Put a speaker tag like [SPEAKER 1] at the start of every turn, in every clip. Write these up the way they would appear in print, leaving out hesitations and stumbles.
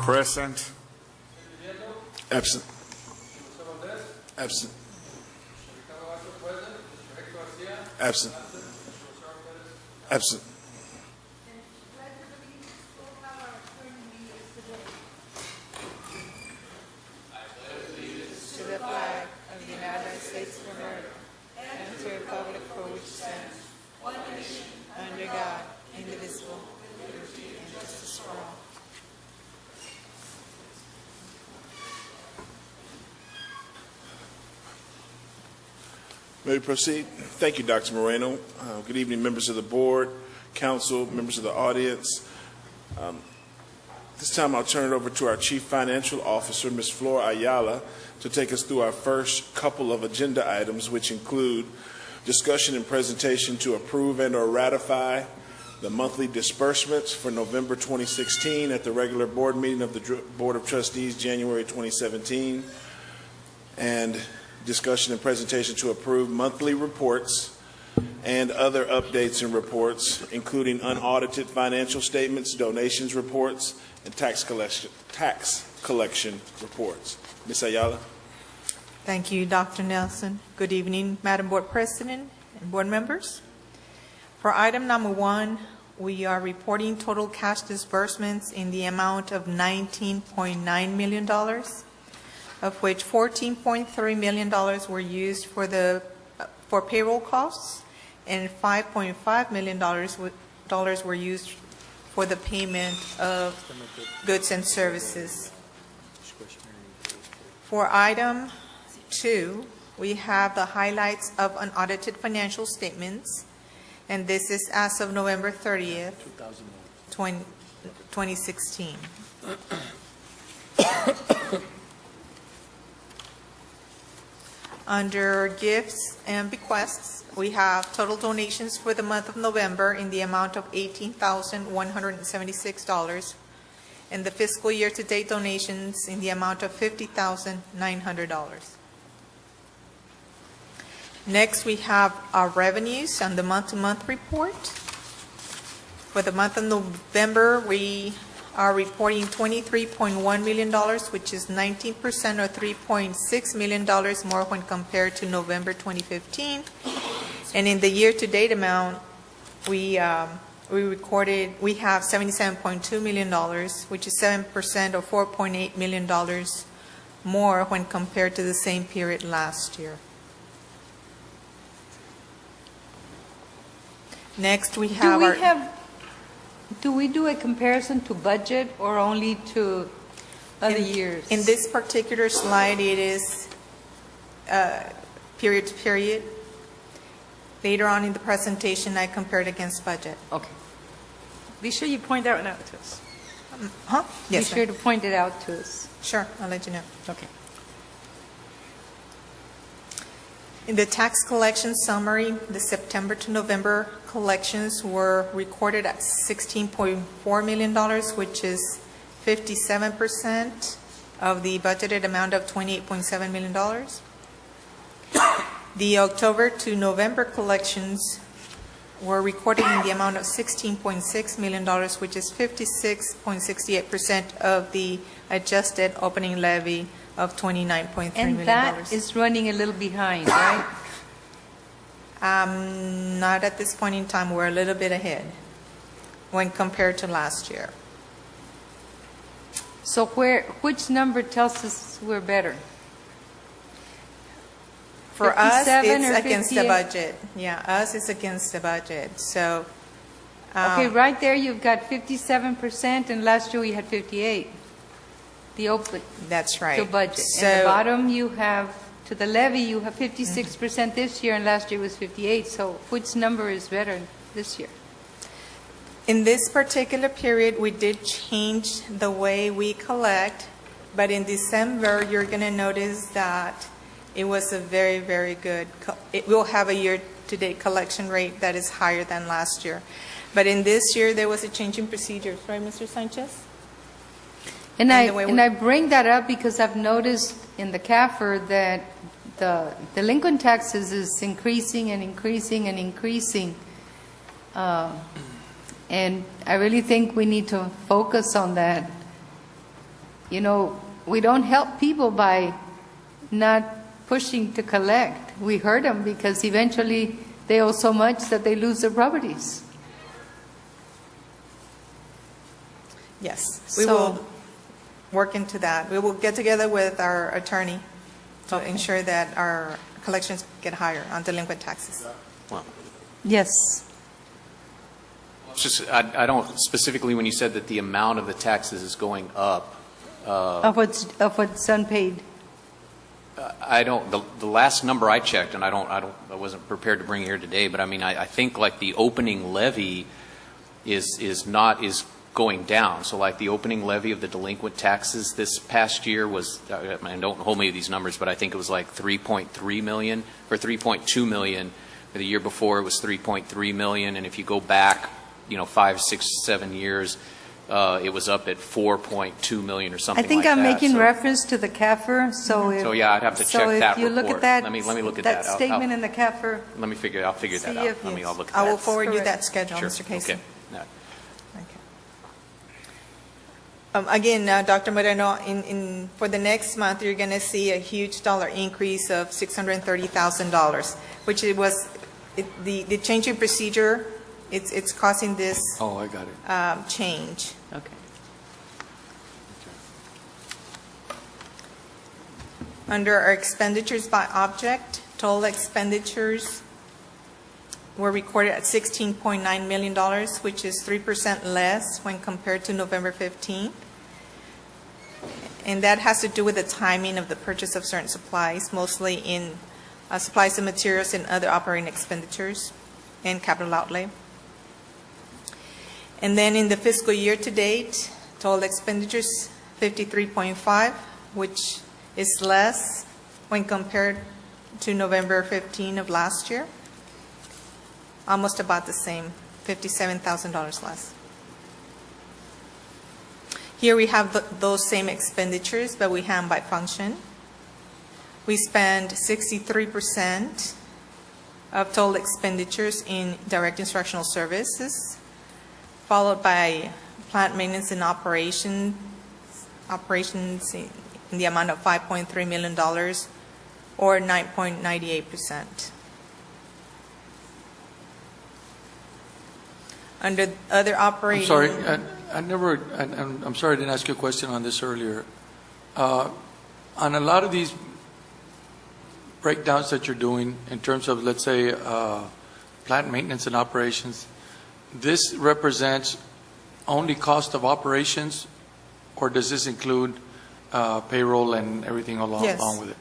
[SPEAKER 1] Present.
[SPEAKER 2] Absent. Absent. Absent. Absent.
[SPEAKER 3] To the flag of the United States of America and to the republic for which it stands, one nation, under God, indivisible, with liberty and justice for all.
[SPEAKER 2] May we proceed? Thank you, Dr. Moreno. Good evening, members of the board, council, members of the audience. This time I'll turn it over to our Chief Financial Officer, Ms. Flor Ayala, to take us through our first couple of agenda items, which include discussion and presentation to approve and or ratify the monthly disbursements for November 2016 at the regular board meeting of the Board of Trustees, January 2017, and discussion and presentation to approve monthly reports and other updates and reports, including unaudited financial statements, donations reports, and tax collection reports. Ms. Ayala.
[SPEAKER 3] Thank you, Dr. Nelson. Good evening, Madam Board President and board members. For item number 1, we are reporting total cash disbursements in the amount of $19.9 million, of which $14.3 million were used for payroll costs, and $5.5 million were used for the payment of goods and services. For item 2, we have the highlights of unaudited financial statements, and this is as of November 30th, 2016. Under gifts and bequests, we have total donations for the month of November in the amount of $18,176, and the fiscal year-to-date donations in the amount of $50,900. Next, we have our revenues on the month-to-month report. For the month of November, we are reporting $23.1 million, which is 19% or $3.6 million more when compared to November 2015. And in the year-to-date amount, we have $77.2 million, which is 7% or $4.8 million more when compared to the same period last year. Next, we have
[SPEAKER 4] Do we do a comparison to budget or only to other years?
[SPEAKER 3] In this particular slide, it is period to period. Later on in the presentation, I compared against budget.
[SPEAKER 4] Okay. Be sure you point that one out to us.
[SPEAKER 3] Yes,
[SPEAKER 4] Be sure to point it out to us.
[SPEAKER 3] Sure, I'll let you know.
[SPEAKER 4] Okay.
[SPEAKER 3] In the tax collection summary, the September to November collections were recorded at $16.4 million, which is 57% of the budgeted amount of $28.7 million. The October to November collections were recorded in the amount of $16.6 million, which is 56.68% of the adjusted opening levy of $29.3 million.
[SPEAKER 4] And that is running a little behind, right?
[SPEAKER 3] Not at this point in time. We're a little bit ahead when compared to last year.
[SPEAKER 4] So which number tells us we're better?
[SPEAKER 3] For us,
[SPEAKER 4] 57
[SPEAKER 3] it's
[SPEAKER 4] or
[SPEAKER 3] against the
[SPEAKER 4] 58?
[SPEAKER 3] budget. Yeah, us is against the budget. So,
[SPEAKER 4] Okay, right there you've got 57%, and last year we had 58. The open
[SPEAKER 3] that's right.
[SPEAKER 4] to budget.
[SPEAKER 3] So,
[SPEAKER 4] And the bottom you have, to the levy, you have 56% this year, and last year was 58. So which number is better this year?
[SPEAKER 3] in this particular period, we did change the way we collect, but in December, you're going to notice that it was a very, very good, it will have a year-to-date collection rate that is higher than last year. But in this year, there was a change in procedures, right, Mr. Sanchez?
[SPEAKER 4] And I bring that up because I've noticed in the CAFR that the delinquent taxes is increasing and increasing and increasing. And I really think we need to focus on that. we don't help people by not pushing to collect. We hurt them because eventually they owe so much that they lose their properties.
[SPEAKER 3] Yes, we will work into that. We will get together with our attorney to ensure that our collections get higher on delinquent taxes.
[SPEAKER 1] Well,
[SPEAKER 4] Yes.
[SPEAKER 1] it's just, I don't, specifically when you said that the amount of the taxes is going up,
[SPEAKER 4] Of what's unpaid.
[SPEAKER 1] I don't, the last number I checked, and I wasn't prepared to bring here today, but I mean, I think like the opening levy is going down. So like the opening levy of the delinquent taxes this past year was, and don't hold me to these numbers, but I think it was like 3.3 million or 3.2 million. The year before it was 3.3 million. And if you go back, 5, 6, 7 years, it was up at 4.2 million or something
[SPEAKER 4] I think
[SPEAKER 1] like
[SPEAKER 4] I'm
[SPEAKER 1] that.
[SPEAKER 4] making
[SPEAKER 1] So-
[SPEAKER 4] reference to the CAFR, so if...
[SPEAKER 1] So yeah, I'd have to check that
[SPEAKER 4] So if you look
[SPEAKER 1] report.
[SPEAKER 4] at that...
[SPEAKER 1] Let me look at that.
[SPEAKER 4] That statement in the CAFR,
[SPEAKER 1] I'll figure that
[SPEAKER 4] See
[SPEAKER 1] out.
[SPEAKER 4] if-
[SPEAKER 1] I'll look at that.
[SPEAKER 3] I will forward you
[SPEAKER 4] Correct.
[SPEAKER 3] that schedule,
[SPEAKER 1] Sure.
[SPEAKER 3] Mr. Casey.
[SPEAKER 1] Okay. Yeah.
[SPEAKER 3] Again, Dr. Moreno, for the next month, you're going to see a huge dollar increase of $630,000, which the change in procedure, it's causing this
[SPEAKER 5] Oh, I got it.
[SPEAKER 3] change.
[SPEAKER 4] okay.
[SPEAKER 3] Under our expenditures by object, total expenditures were recorded at $16.9 million, which is 3% less when compared to November 15th. And that has to do with the timing of the purchase of certain supplies, mostly in supplies and materials and other operating expenditures and capital outlay. And then in the fiscal year to date, total expenditures 53.5, which is less when compared to November 15 of last year. Almost about the same, $57,000 less. Here we have those same expenditures, but we have by function. We spend 63% of total expenditures in direct instructional services, followed by plant maintenance and operations in the amount of $5.3 million, or 9.98%. Under other operating...
[SPEAKER 5] I'm sorry, I'm sorry I didn't ask you a question on this earlier. On a lot of these breakdowns that you're doing in terms of, let's say, plant maintenance and operations, this represents only cost of operations, or does this include payroll and everything along
[SPEAKER 3] Yes.
[SPEAKER 5] with it?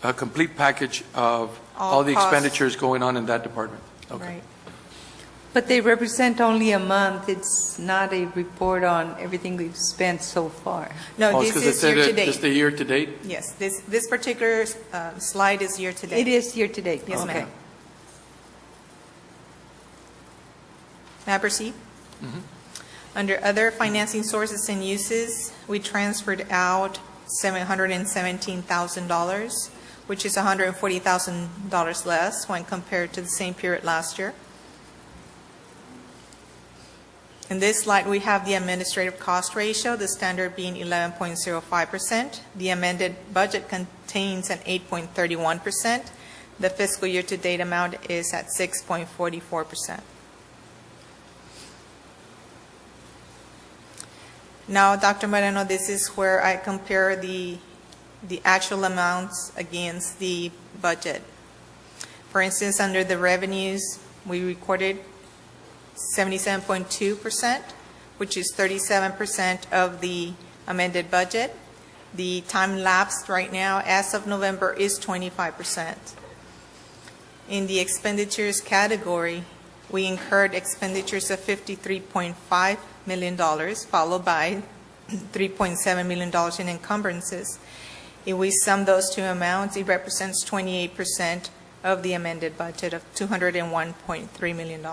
[SPEAKER 5] A complete package of
[SPEAKER 3] All
[SPEAKER 5] all the
[SPEAKER 3] costs.
[SPEAKER 5] expenditures going on in that department? Okay.
[SPEAKER 3] Right.
[SPEAKER 4] But they represent only a month. It's not a report on everything we've spent so far.
[SPEAKER 3] No,
[SPEAKER 5] Oh,
[SPEAKER 3] this
[SPEAKER 5] it's 'cause it
[SPEAKER 3] is
[SPEAKER 5] said
[SPEAKER 3] year to
[SPEAKER 5] that Just the
[SPEAKER 3] date.
[SPEAKER 5] year to date?
[SPEAKER 3] Yes, this particular slide is year to date.
[SPEAKER 4] It is year-to-date.
[SPEAKER 3] Yes,
[SPEAKER 4] Okay.
[SPEAKER 3] ma'am. May I proceed? Under other financing sources and uses, we transferred out $717,000, which is $140,000 less when compared to the same period last year. In this slide, we have the administrative cost ratio, the standard being 11.05%. The amended budget contains an 8.31%. The fiscal year-to-date amount is at 6.44%. Now, Dr. Moreno, this is where I compare the actual amounts against the budget. For instance, under the revenues, we recorded 77.2%, which is 37% of the amended budget. The time lapsed right now, as of November, is 25%. In the expenditures category, we incurred expenditures of $53.5 million, followed by $3.7 million in encumbrances. If we sum those two amounts, it represents 28% of the amended budget of $201.3 million.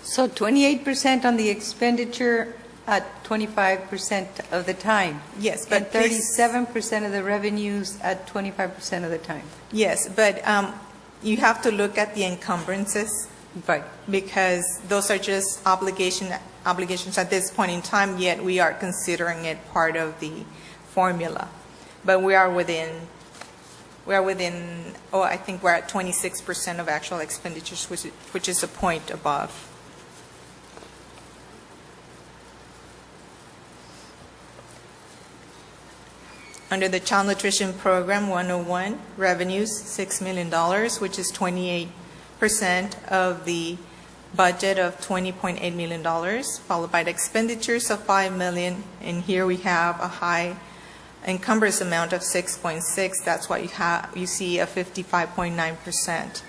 [SPEAKER 4] So 28% on the expenditure at 25% of the time.
[SPEAKER 3] Yes,
[SPEAKER 4] And
[SPEAKER 3] but please,
[SPEAKER 4] 37% of the revenues at 25% of the time.
[SPEAKER 3] yes, but you have to look at the encumbrances
[SPEAKER 4] Right.
[SPEAKER 3] because those are just obligations at this point in time, yet we are considering it part of the formula. But we are within, I think we're at 26% of actual expenditures, which is a point above. Under the Child Nutrition Program 101, revenues, $6 million, which is 28% of the budget of $20.8 million, followed by the expenditures of $5 million. And here we have a high encumbrance amount of 6.6. That's why you see a 55.9%.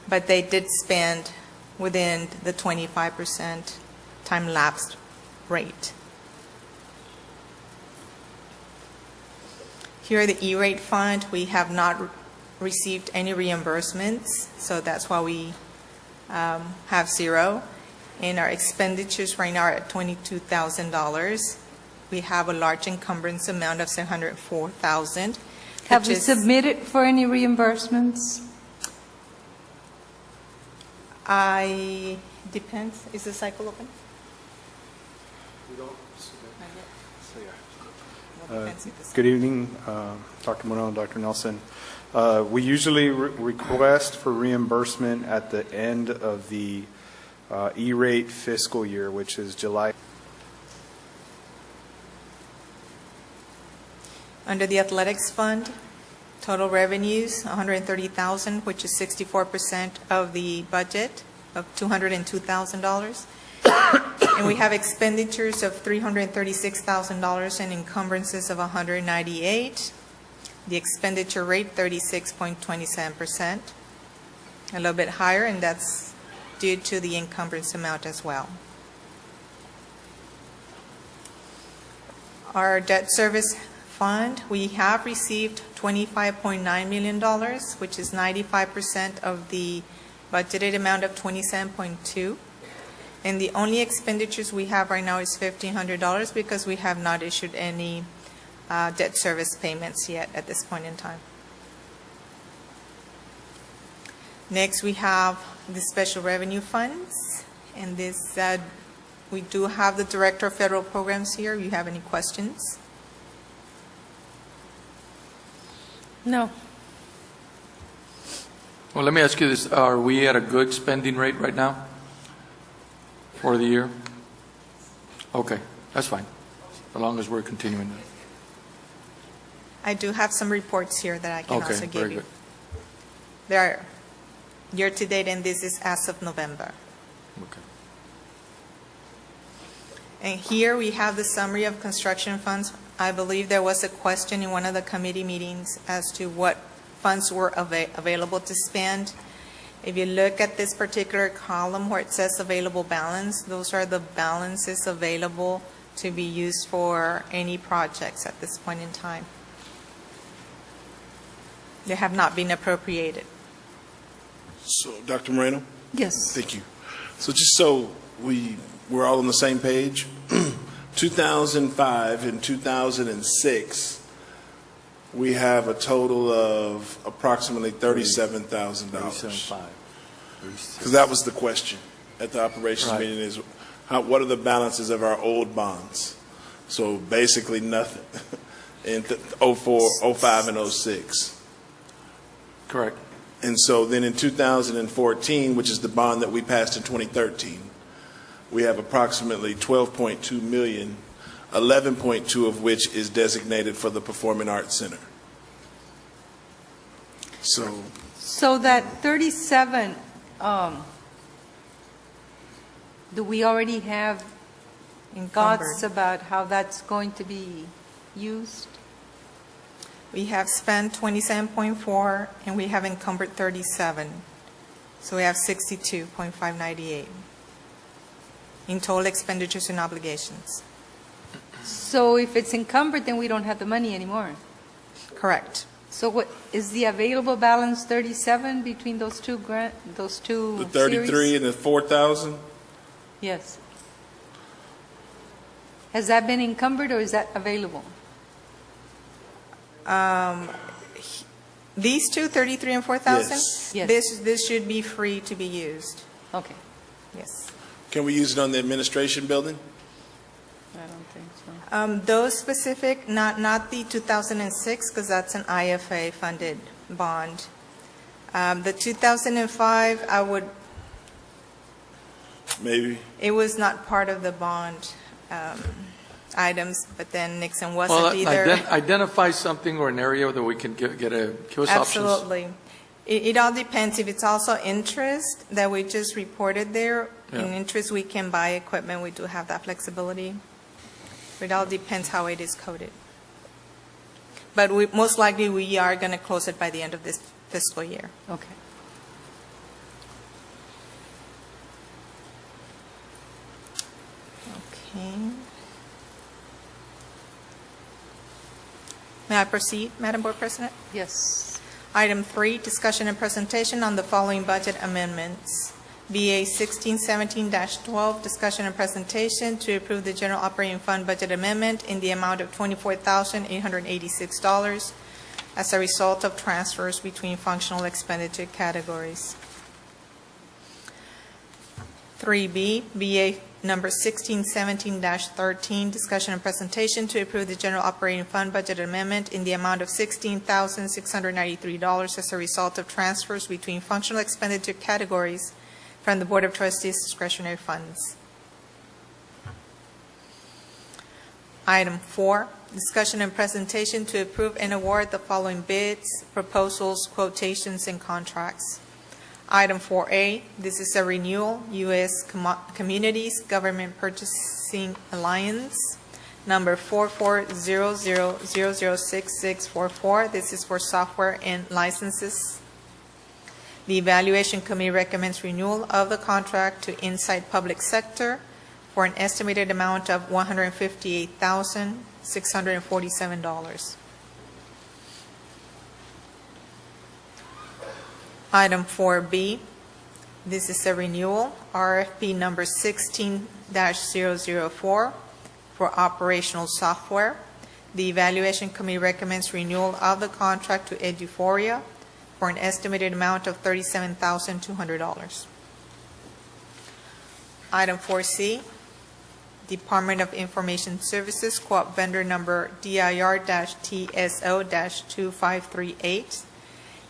[SPEAKER 3] But they did spend within the 25% time-lapsed rate. Here, the E-rate fund, we have not received any reimbursements, so that's why we have zero. And our expenditures right now are at $22,000. We have a large encumbrance amount of $704,000.
[SPEAKER 4] Have we submitted for any reimbursements?
[SPEAKER 3] Depends. Is the cycle open?
[SPEAKER 6] We don't submit.
[SPEAKER 3] Not yet.
[SPEAKER 6] So, yeah.
[SPEAKER 3] Well, depends if the
[SPEAKER 6] Good evening, Dr. Moreno, Dr. Nelson. We usually request for reimbursement at the end of the E-rate fiscal year, which is July.
[SPEAKER 3] Under the athletics fund, total revenues, $130,000, which is 64% of the budget of $202,000. And we have expenditures of $336,000 and encumbrances of $198,000. The expenditure rate, 36.27%, a little bit higher, and that's due to the encumbrance amount as well. Our debt service fund, we have received $25.9 million, which is 95% of the budgeted amount of $27.2. And the only expenditures we have right now is $1,500 because we have not issued any debt service payments yet at this point in time. Next, we have the special revenue funds, and this we do have the Director of Federal Programs here. Do you have any questions?
[SPEAKER 4] No.
[SPEAKER 5] Well, let me ask you this. Are we at a good spending rate right now for the year? Okay, that's fine, as long as we're continuing.
[SPEAKER 3] I do have some reports here that I can
[SPEAKER 5] Okay,
[SPEAKER 3] also give
[SPEAKER 5] very
[SPEAKER 3] you.
[SPEAKER 5] good.
[SPEAKER 3] They are year-to-date, and this is as of November.
[SPEAKER 5] Okay.
[SPEAKER 3] And here we have the summary of construction funds. I believe there was a question in one of the committee meetings as to what funds were available to spend. If you look at this particular column where it says available balance, those are the balances available to be used for any projects at this point in time. They have not been appropriated.
[SPEAKER 2] So, Dr. Moreno?
[SPEAKER 4] Yes.
[SPEAKER 2] Thank you. So just so we're all on the same page, 2005 and 2006, we have a total of approximately $37,000.
[SPEAKER 5] 37.5.
[SPEAKER 2] Because that was the question at the operations
[SPEAKER 5] Right.
[SPEAKER 2] meeting is, what are the balances of our old bonds? So basically nothing in 04, 05, and 06.
[SPEAKER 5] Correct.
[SPEAKER 2] And so then in 2014, which is the bond that we passed in 2013, we have approximately $12.2 million, 11.2 of which is designated for the Performing Arts Center.
[SPEAKER 4] So that 37, do we already have thoughts about how that's going to be used?
[SPEAKER 3] We have spent 27.4, and we have encumbered 37. So we have 62.598 in total expenditures and obligations.
[SPEAKER 4] So if it's encumbered, then we don't have the money anymore.
[SPEAKER 3] Correct.
[SPEAKER 4] So what, is the available balance 37 between those two
[SPEAKER 2] The
[SPEAKER 4] series?
[SPEAKER 2] 33 and the 4,000?
[SPEAKER 4] Yes. Has that been encumbered or is that available?
[SPEAKER 3] These two, 33 and 4,000?
[SPEAKER 2] Yes.
[SPEAKER 4] Yes.
[SPEAKER 3] This should be free to be used.
[SPEAKER 4] Okay,
[SPEAKER 3] Yes.
[SPEAKER 2] Can we use it on the administration building?
[SPEAKER 4] I don't think so.
[SPEAKER 3] Those specific, not the 2006, because that's an IFA-funded bond. The 2005,
[SPEAKER 2] Maybe.
[SPEAKER 3] it was not part of the bond items, but then Nixon
[SPEAKER 5] Well,
[SPEAKER 3] wasn't either.
[SPEAKER 5] identify something or an area that we can give us options.
[SPEAKER 3] Absolutely. It all depends. If it's also interest that we just reported there, in
[SPEAKER 5] Yeah.
[SPEAKER 3] interest, we can buy equipment. We do have that flexibility. It all depends how it is coded. But most likely, we are going to close it by the end of this fiscal year.
[SPEAKER 4] Okay.
[SPEAKER 3] Okay. May I proceed, Madam Board President?
[SPEAKER 4] Yes.
[SPEAKER 3] Item 3, discussion and presentation on the following budget amendments. BA 1617-12, discussion and presentation to approve the general operating fund budget amendment in the amount of $24,886 as a result of transfers between functional expenditure categories. 3B, BA number 1617-13, discussion and presentation to approve the general operating fund budget amendment in the amount of $16,693 as a result of transfers between functional expenditure categories from the Board of Trustees discretionary funds. Item 4, discussion and presentation to approve and award the following bids, proposals, quotations, and contracts. Item 4A, this is a renewal, U.S. Communities Government Purchasing Alliance, number 4400006644. This is for software and licenses. The Evaluation Committee recommends renewal of the contract to Insight Public Sector for an estimated amount of $158,647. Item 4B, this is a renewal, RFP number 16-004 for operational software. The Evaluation Committee recommends renewal of the contract to Eduphoria for an estimated amount of $37,200. Item 4C, Department of Information Services, co-op vendor number DIR-TSO-2538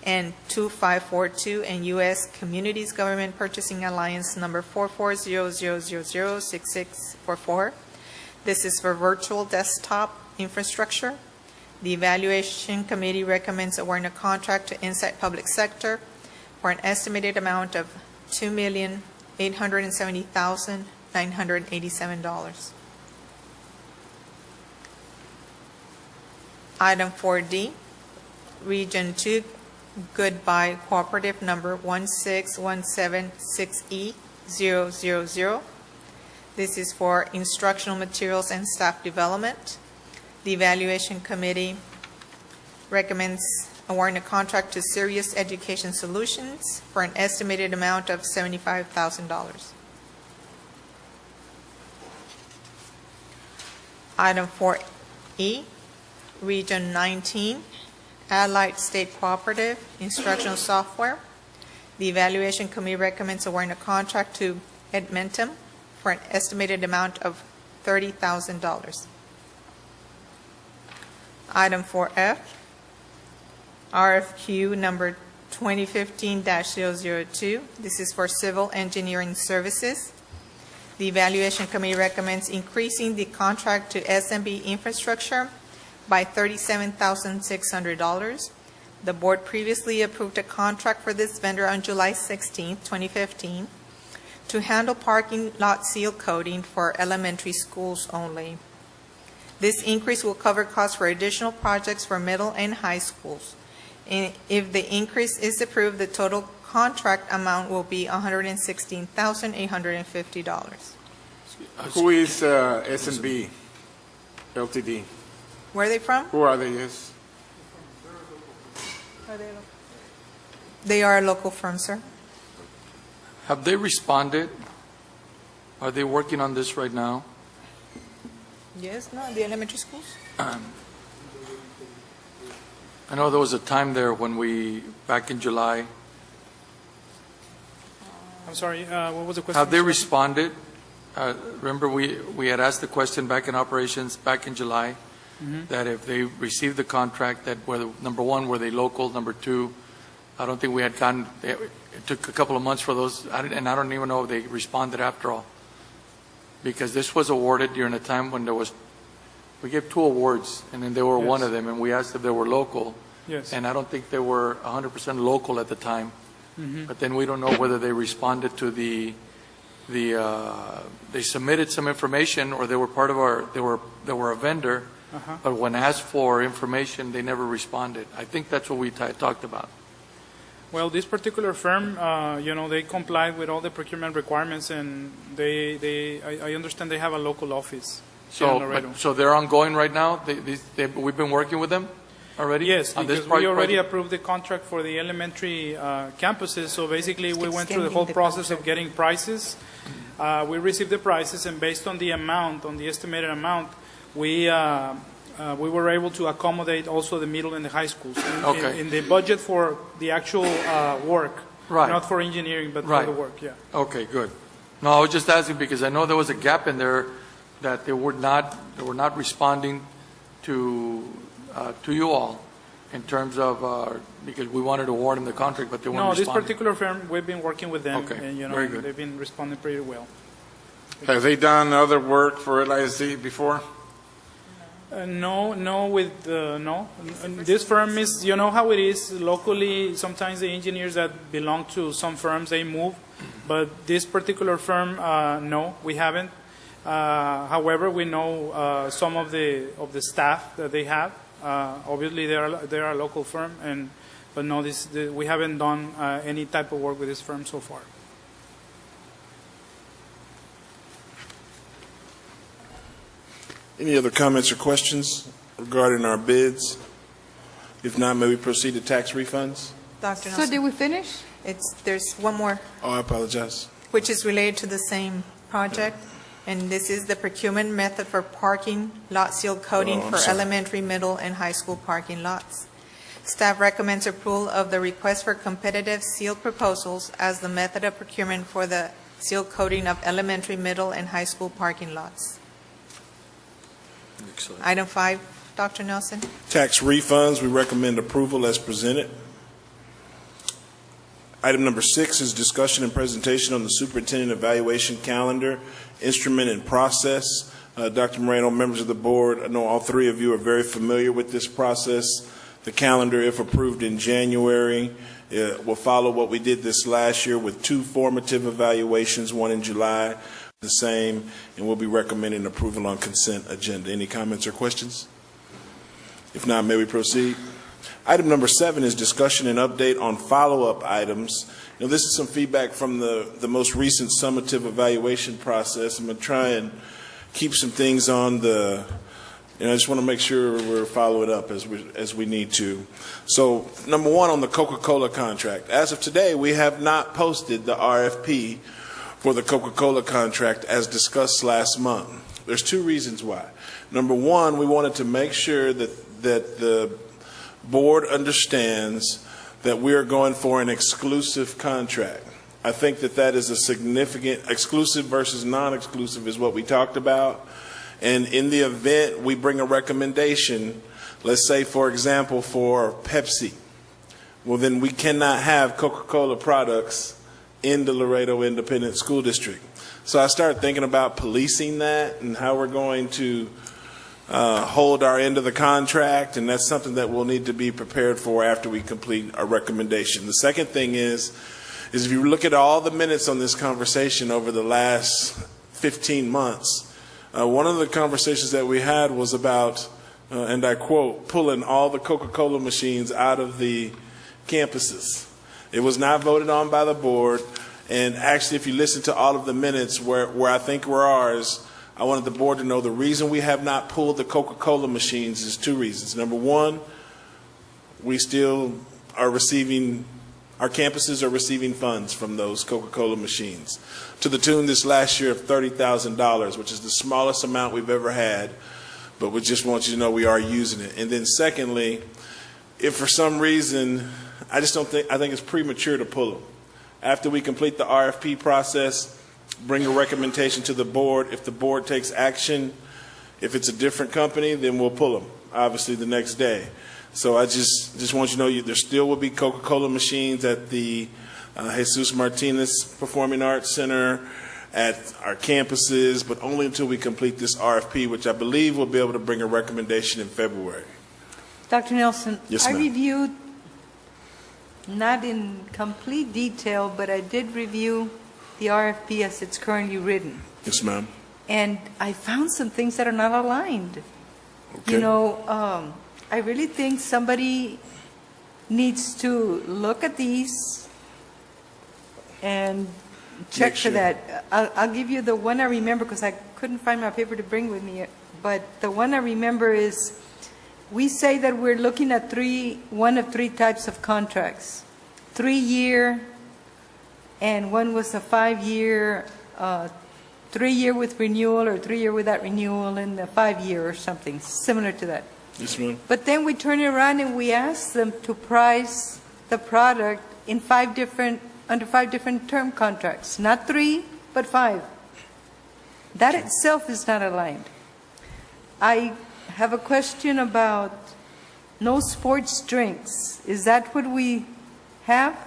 [SPEAKER 3] and 2542, and U.S. Communities Government Purchasing Alliance number 4400006644. This is for virtual desktop infrastructure. The Evaluation Committee recommends awarding a contract to Insight Public Sector for an estimated amount of $2,870,987. Item 4D, Region 2 Goodbye Cooperative number 16176E000. This is for instructional materials and staff development. The Evaluation Committee recommends awarding a contract to Serious Education Solutions for an estimated amount of $75,000. Item 4E, Region 19, Allied State Cooperative Instructional Software. The Evaluation Committee recommends awarding a contract to Edmentum for an estimated amount of $30,000. Item 4F, RFQ number 2015-002. This is for civil engineering services. The Evaluation Committee recommends increasing the contract to SMB Infrastructure by $37,600. The board previously approved a contract for this vendor on July 16, 2015, to handle parking lot seal coating for elementary schools only. This increase will cover costs for additional projects for middle and high schools. And if the increase is approved, the total contract amount will be $116,850.
[SPEAKER 7] Who is S&B Ltd.?
[SPEAKER 3] Where are they from?
[SPEAKER 7] Who are they? Yes.
[SPEAKER 3] They are a local firm, sir.
[SPEAKER 5] Have they responded? Are they working on this right now?
[SPEAKER 3] Yes, no, the elementary schools?
[SPEAKER 5] I know there was a time there when back in July,
[SPEAKER 8] I'm sorry, what was the question?
[SPEAKER 5] Have they responded? Remember, we had asked the question back in operations, back in July, that if they received the contract, that whether, number one, were they local? Number two, I don't think we had gotten, it took a couple of months for those, and I don't even know if they responded after all. Because this was awarded during a time when we gave 2 awards, and then they were one of them, and we asked if they were local.
[SPEAKER 8] Yes.
[SPEAKER 5] And I don't think they were 100% local at the time. But then we don't know whether they responded to they submitted some information, or they were part of they were a vendor, but when asked for information, they never responded. I think that's what we talked about.
[SPEAKER 8] Well, this particular firm, they complied with all the procurement requirements, and I understand they have a local office here in Laredo.
[SPEAKER 5] So they're ongoing right now? We've been working with them already?
[SPEAKER 8] Yes,
[SPEAKER 5] on this
[SPEAKER 8] because we already
[SPEAKER 5] project?
[SPEAKER 8] approved the contract for the elementary campuses, so basically we went through the whole process of getting prices. We received the prices, and based on the amount, on the estimated amount, we were able to accommodate also the middle and the high schools in the budget for the actual work, not for engineering, but for the work. Yeah.
[SPEAKER 5] Okay, good. No, I was just asking because I know there was a gap in there that they were not responding to you all in terms of because we wanted to award them the contract, but they weren't responding.
[SPEAKER 8] No, this particular firm, we've been working with them,
[SPEAKER 5] Okay,
[SPEAKER 8] and
[SPEAKER 5] very good.
[SPEAKER 8] they've been responding pretty well.
[SPEAKER 7] Have they done other work for LISD before?
[SPEAKER 8] No. This firm is, you know how it is locally. Sometimes the engineers that belong to some firms, they move, but this particular firm, no, we haven't. However, we know some of the staff that they have. Obviously, they are a local firm, but no, we haven't done any type of work with this firm so far.
[SPEAKER 2] Any other comments or questions regarding our bids? If not, may we proceed to tax refunds?
[SPEAKER 3] Dr.
[SPEAKER 4] So
[SPEAKER 3] Nelson?
[SPEAKER 4] did we finish?
[SPEAKER 3] There's one more,
[SPEAKER 2] Oh, I apologize.
[SPEAKER 3] which is related to the same project, and this is the procurement method for parking lot seal coating
[SPEAKER 2] Oh, I'm
[SPEAKER 3] for
[SPEAKER 2] sorry.
[SPEAKER 3] elementary, middle, and high school parking lots. Staff recommends approval of the request for competitive seal proposals as the method of procurement for the seal coating of elementary, middle, and high school parking lots. Item 5, Dr. Nelson.
[SPEAKER 2] Tax refunds, we recommend approval as presented. Item number 6 is discussion and presentation on the superintendent evaluation calendar, instrument, and process. Dr. Moreno, members of the board, I know all 3 of you are very familiar with this process. The calendar, if approved in January, will follow what we did this last year with 2 formative evaluations, one in July, the same, and we'll be recommending approval on consent agenda. Any comments or questions? If not, may we proceed? Item number 7 is discussion and update on follow-up items. This is some feedback from the most recent summative evaluation process. I'm going to try and keep some things on I just want to make sure we're following up as we need to. So, number 1 on the Coca-Cola contract. As of today, we have not posted the RFP for the Coca-Cola contract as discussed last month. There's 2 reasons why. Number 1, we wanted to make sure that the board understands that we are going for an exclusive contract. I think that is a significant, exclusive versus non-exclusive is what we talked about. And in the event we bring a recommendation, let's say, for example, for Pepsi, well, then we cannot have Coca-Cola products in the Laredo Independent School District. So I started thinking about policing that and how we're going to hold our end of the contract, and that's something that we'll need to be prepared for after we complete our recommendation. The second thing is if you look at all the minutes on this conversation over the last 15 months, one of the conversations that we had was about, and I quote, pulling all the Coca-Cola machines out of the campuses. It was not voted on by the board, and actually if you listen to all of the minutes where I think were ours, I wanted the board to know the reason we have not pulled the Coca-Cola machines is 2 reasons. Number 1, we still are receiving, our campuses are receiving funds from those Coca-Cola machines to the tune this last year of $30,000, which is the smallest amount we've ever had, but we just want you to know we are using it. And then secondly, if for some reason, I think it's premature to pull them. After we complete the RFP process, bring a recommendation to the board. If the board takes action, if it's a different company, then we'll pull them, obviously, the next day. So I just want you to know there still will be Coca-Cola machines at the Jesus Martinez Performing Arts Center, at our campuses, but only until we complete this RFP, which I believe we'll be able to bring a recommendation in February.
[SPEAKER 4] Dr. Nelson,
[SPEAKER 2] Yes,
[SPEAKER 4] I
[SPEAKER 2] ma'am.
[SPEAKER 4] reviewed, not in complete detail, but I did review the RFP as it's currently written.
[SPEAKER 2] Yes, ma'am.
[SPEAKER 4] And I found some things that are not aligned.
[SPEAKER 2] Okay.
[SPEAKER 4] You know, I really think somebody needs to look at these and check
[SPEAKER 2] Make
[SPEAKER 4] for
[SPEAKER 2] sure.
[SPEAKER 4] that. I'll give you the one I remember because I couldn't find my paper to bring with me. But the one I remember is, we say that we're looking at one of three types of contracts. 3-year, and one was a 5-year, 3-year with renewal, or 3-year without renewal, and a 5-year or something similar to that.
[SPEAKER 2] Yes, ma'am.
[SPEAKER 4] But then we turn it around and we ask them to price the product in under 5 different term contracts. Not 3, but 5. That itself is not aligned. I have a question about no sports drinks. Is that what we have?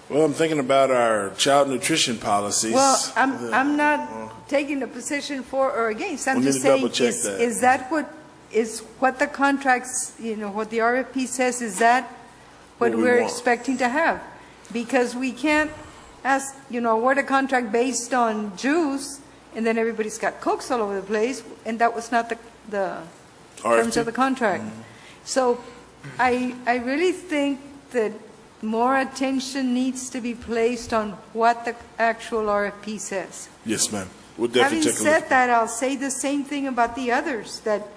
[SPEAKER 2] Well, I'm thinking about our child nutrition policies.
[SPEAKER 4] Well, I'm not taking a position for or against. I'm
[SPEAKER 2] We need
[SPEAKER 4] just
[SPEAKER 2] to
[SPEAKER 4] saying,
[SPEAKER 2] double-check that.
[SPEAKER 4] is that what the contracts, what the RFP says, is that what
[SPEAKER 2] What we
[SPEAKER 4] we're
[SPEAKER 2] want.
[SPEAKER 4] expecting to have? Because we can't ask, award a contract based on juice, and then everybody's got Cokes all over the place, and that was not the terms
[SPEAKER 2] RFP.
[SPEAKER 4] of the contract. So I really think that more attention needs to be placed on what the actual RFP says.
[SPEAKER 2] Yes, ma'am. We'll definitely
[SPEAKER 4] Having
[SPEAKER 2] take a look.
[SPEAKER 4] said that, I'll say the same thing about the others, that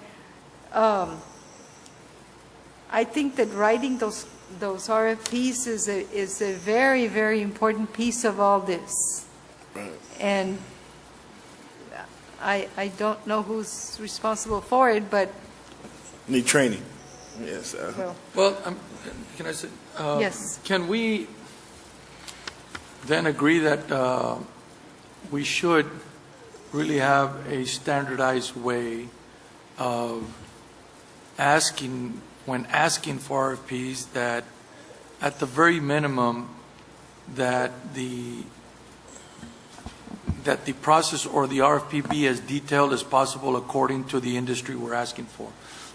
[SPEAKER 4] I think that writing those RFPs is a very, very important piece of all this.
[SPEAKER 2] Right.
[SPEAKER 4] And I don't know who's responsible for it, but,
[SPEAKER 2] Need training. Yes.
[SPEAKER 4] well,
[SPEAKER 5] Well, can I say?
[SPEAKER 4] Yes.
[SPEAKER 5] Can we then agree that we should really have a standardized way of asking, when asking for RFPs, that at the very minimum, that the process or the RFP be as detailed as possible according to the industry we're asking for?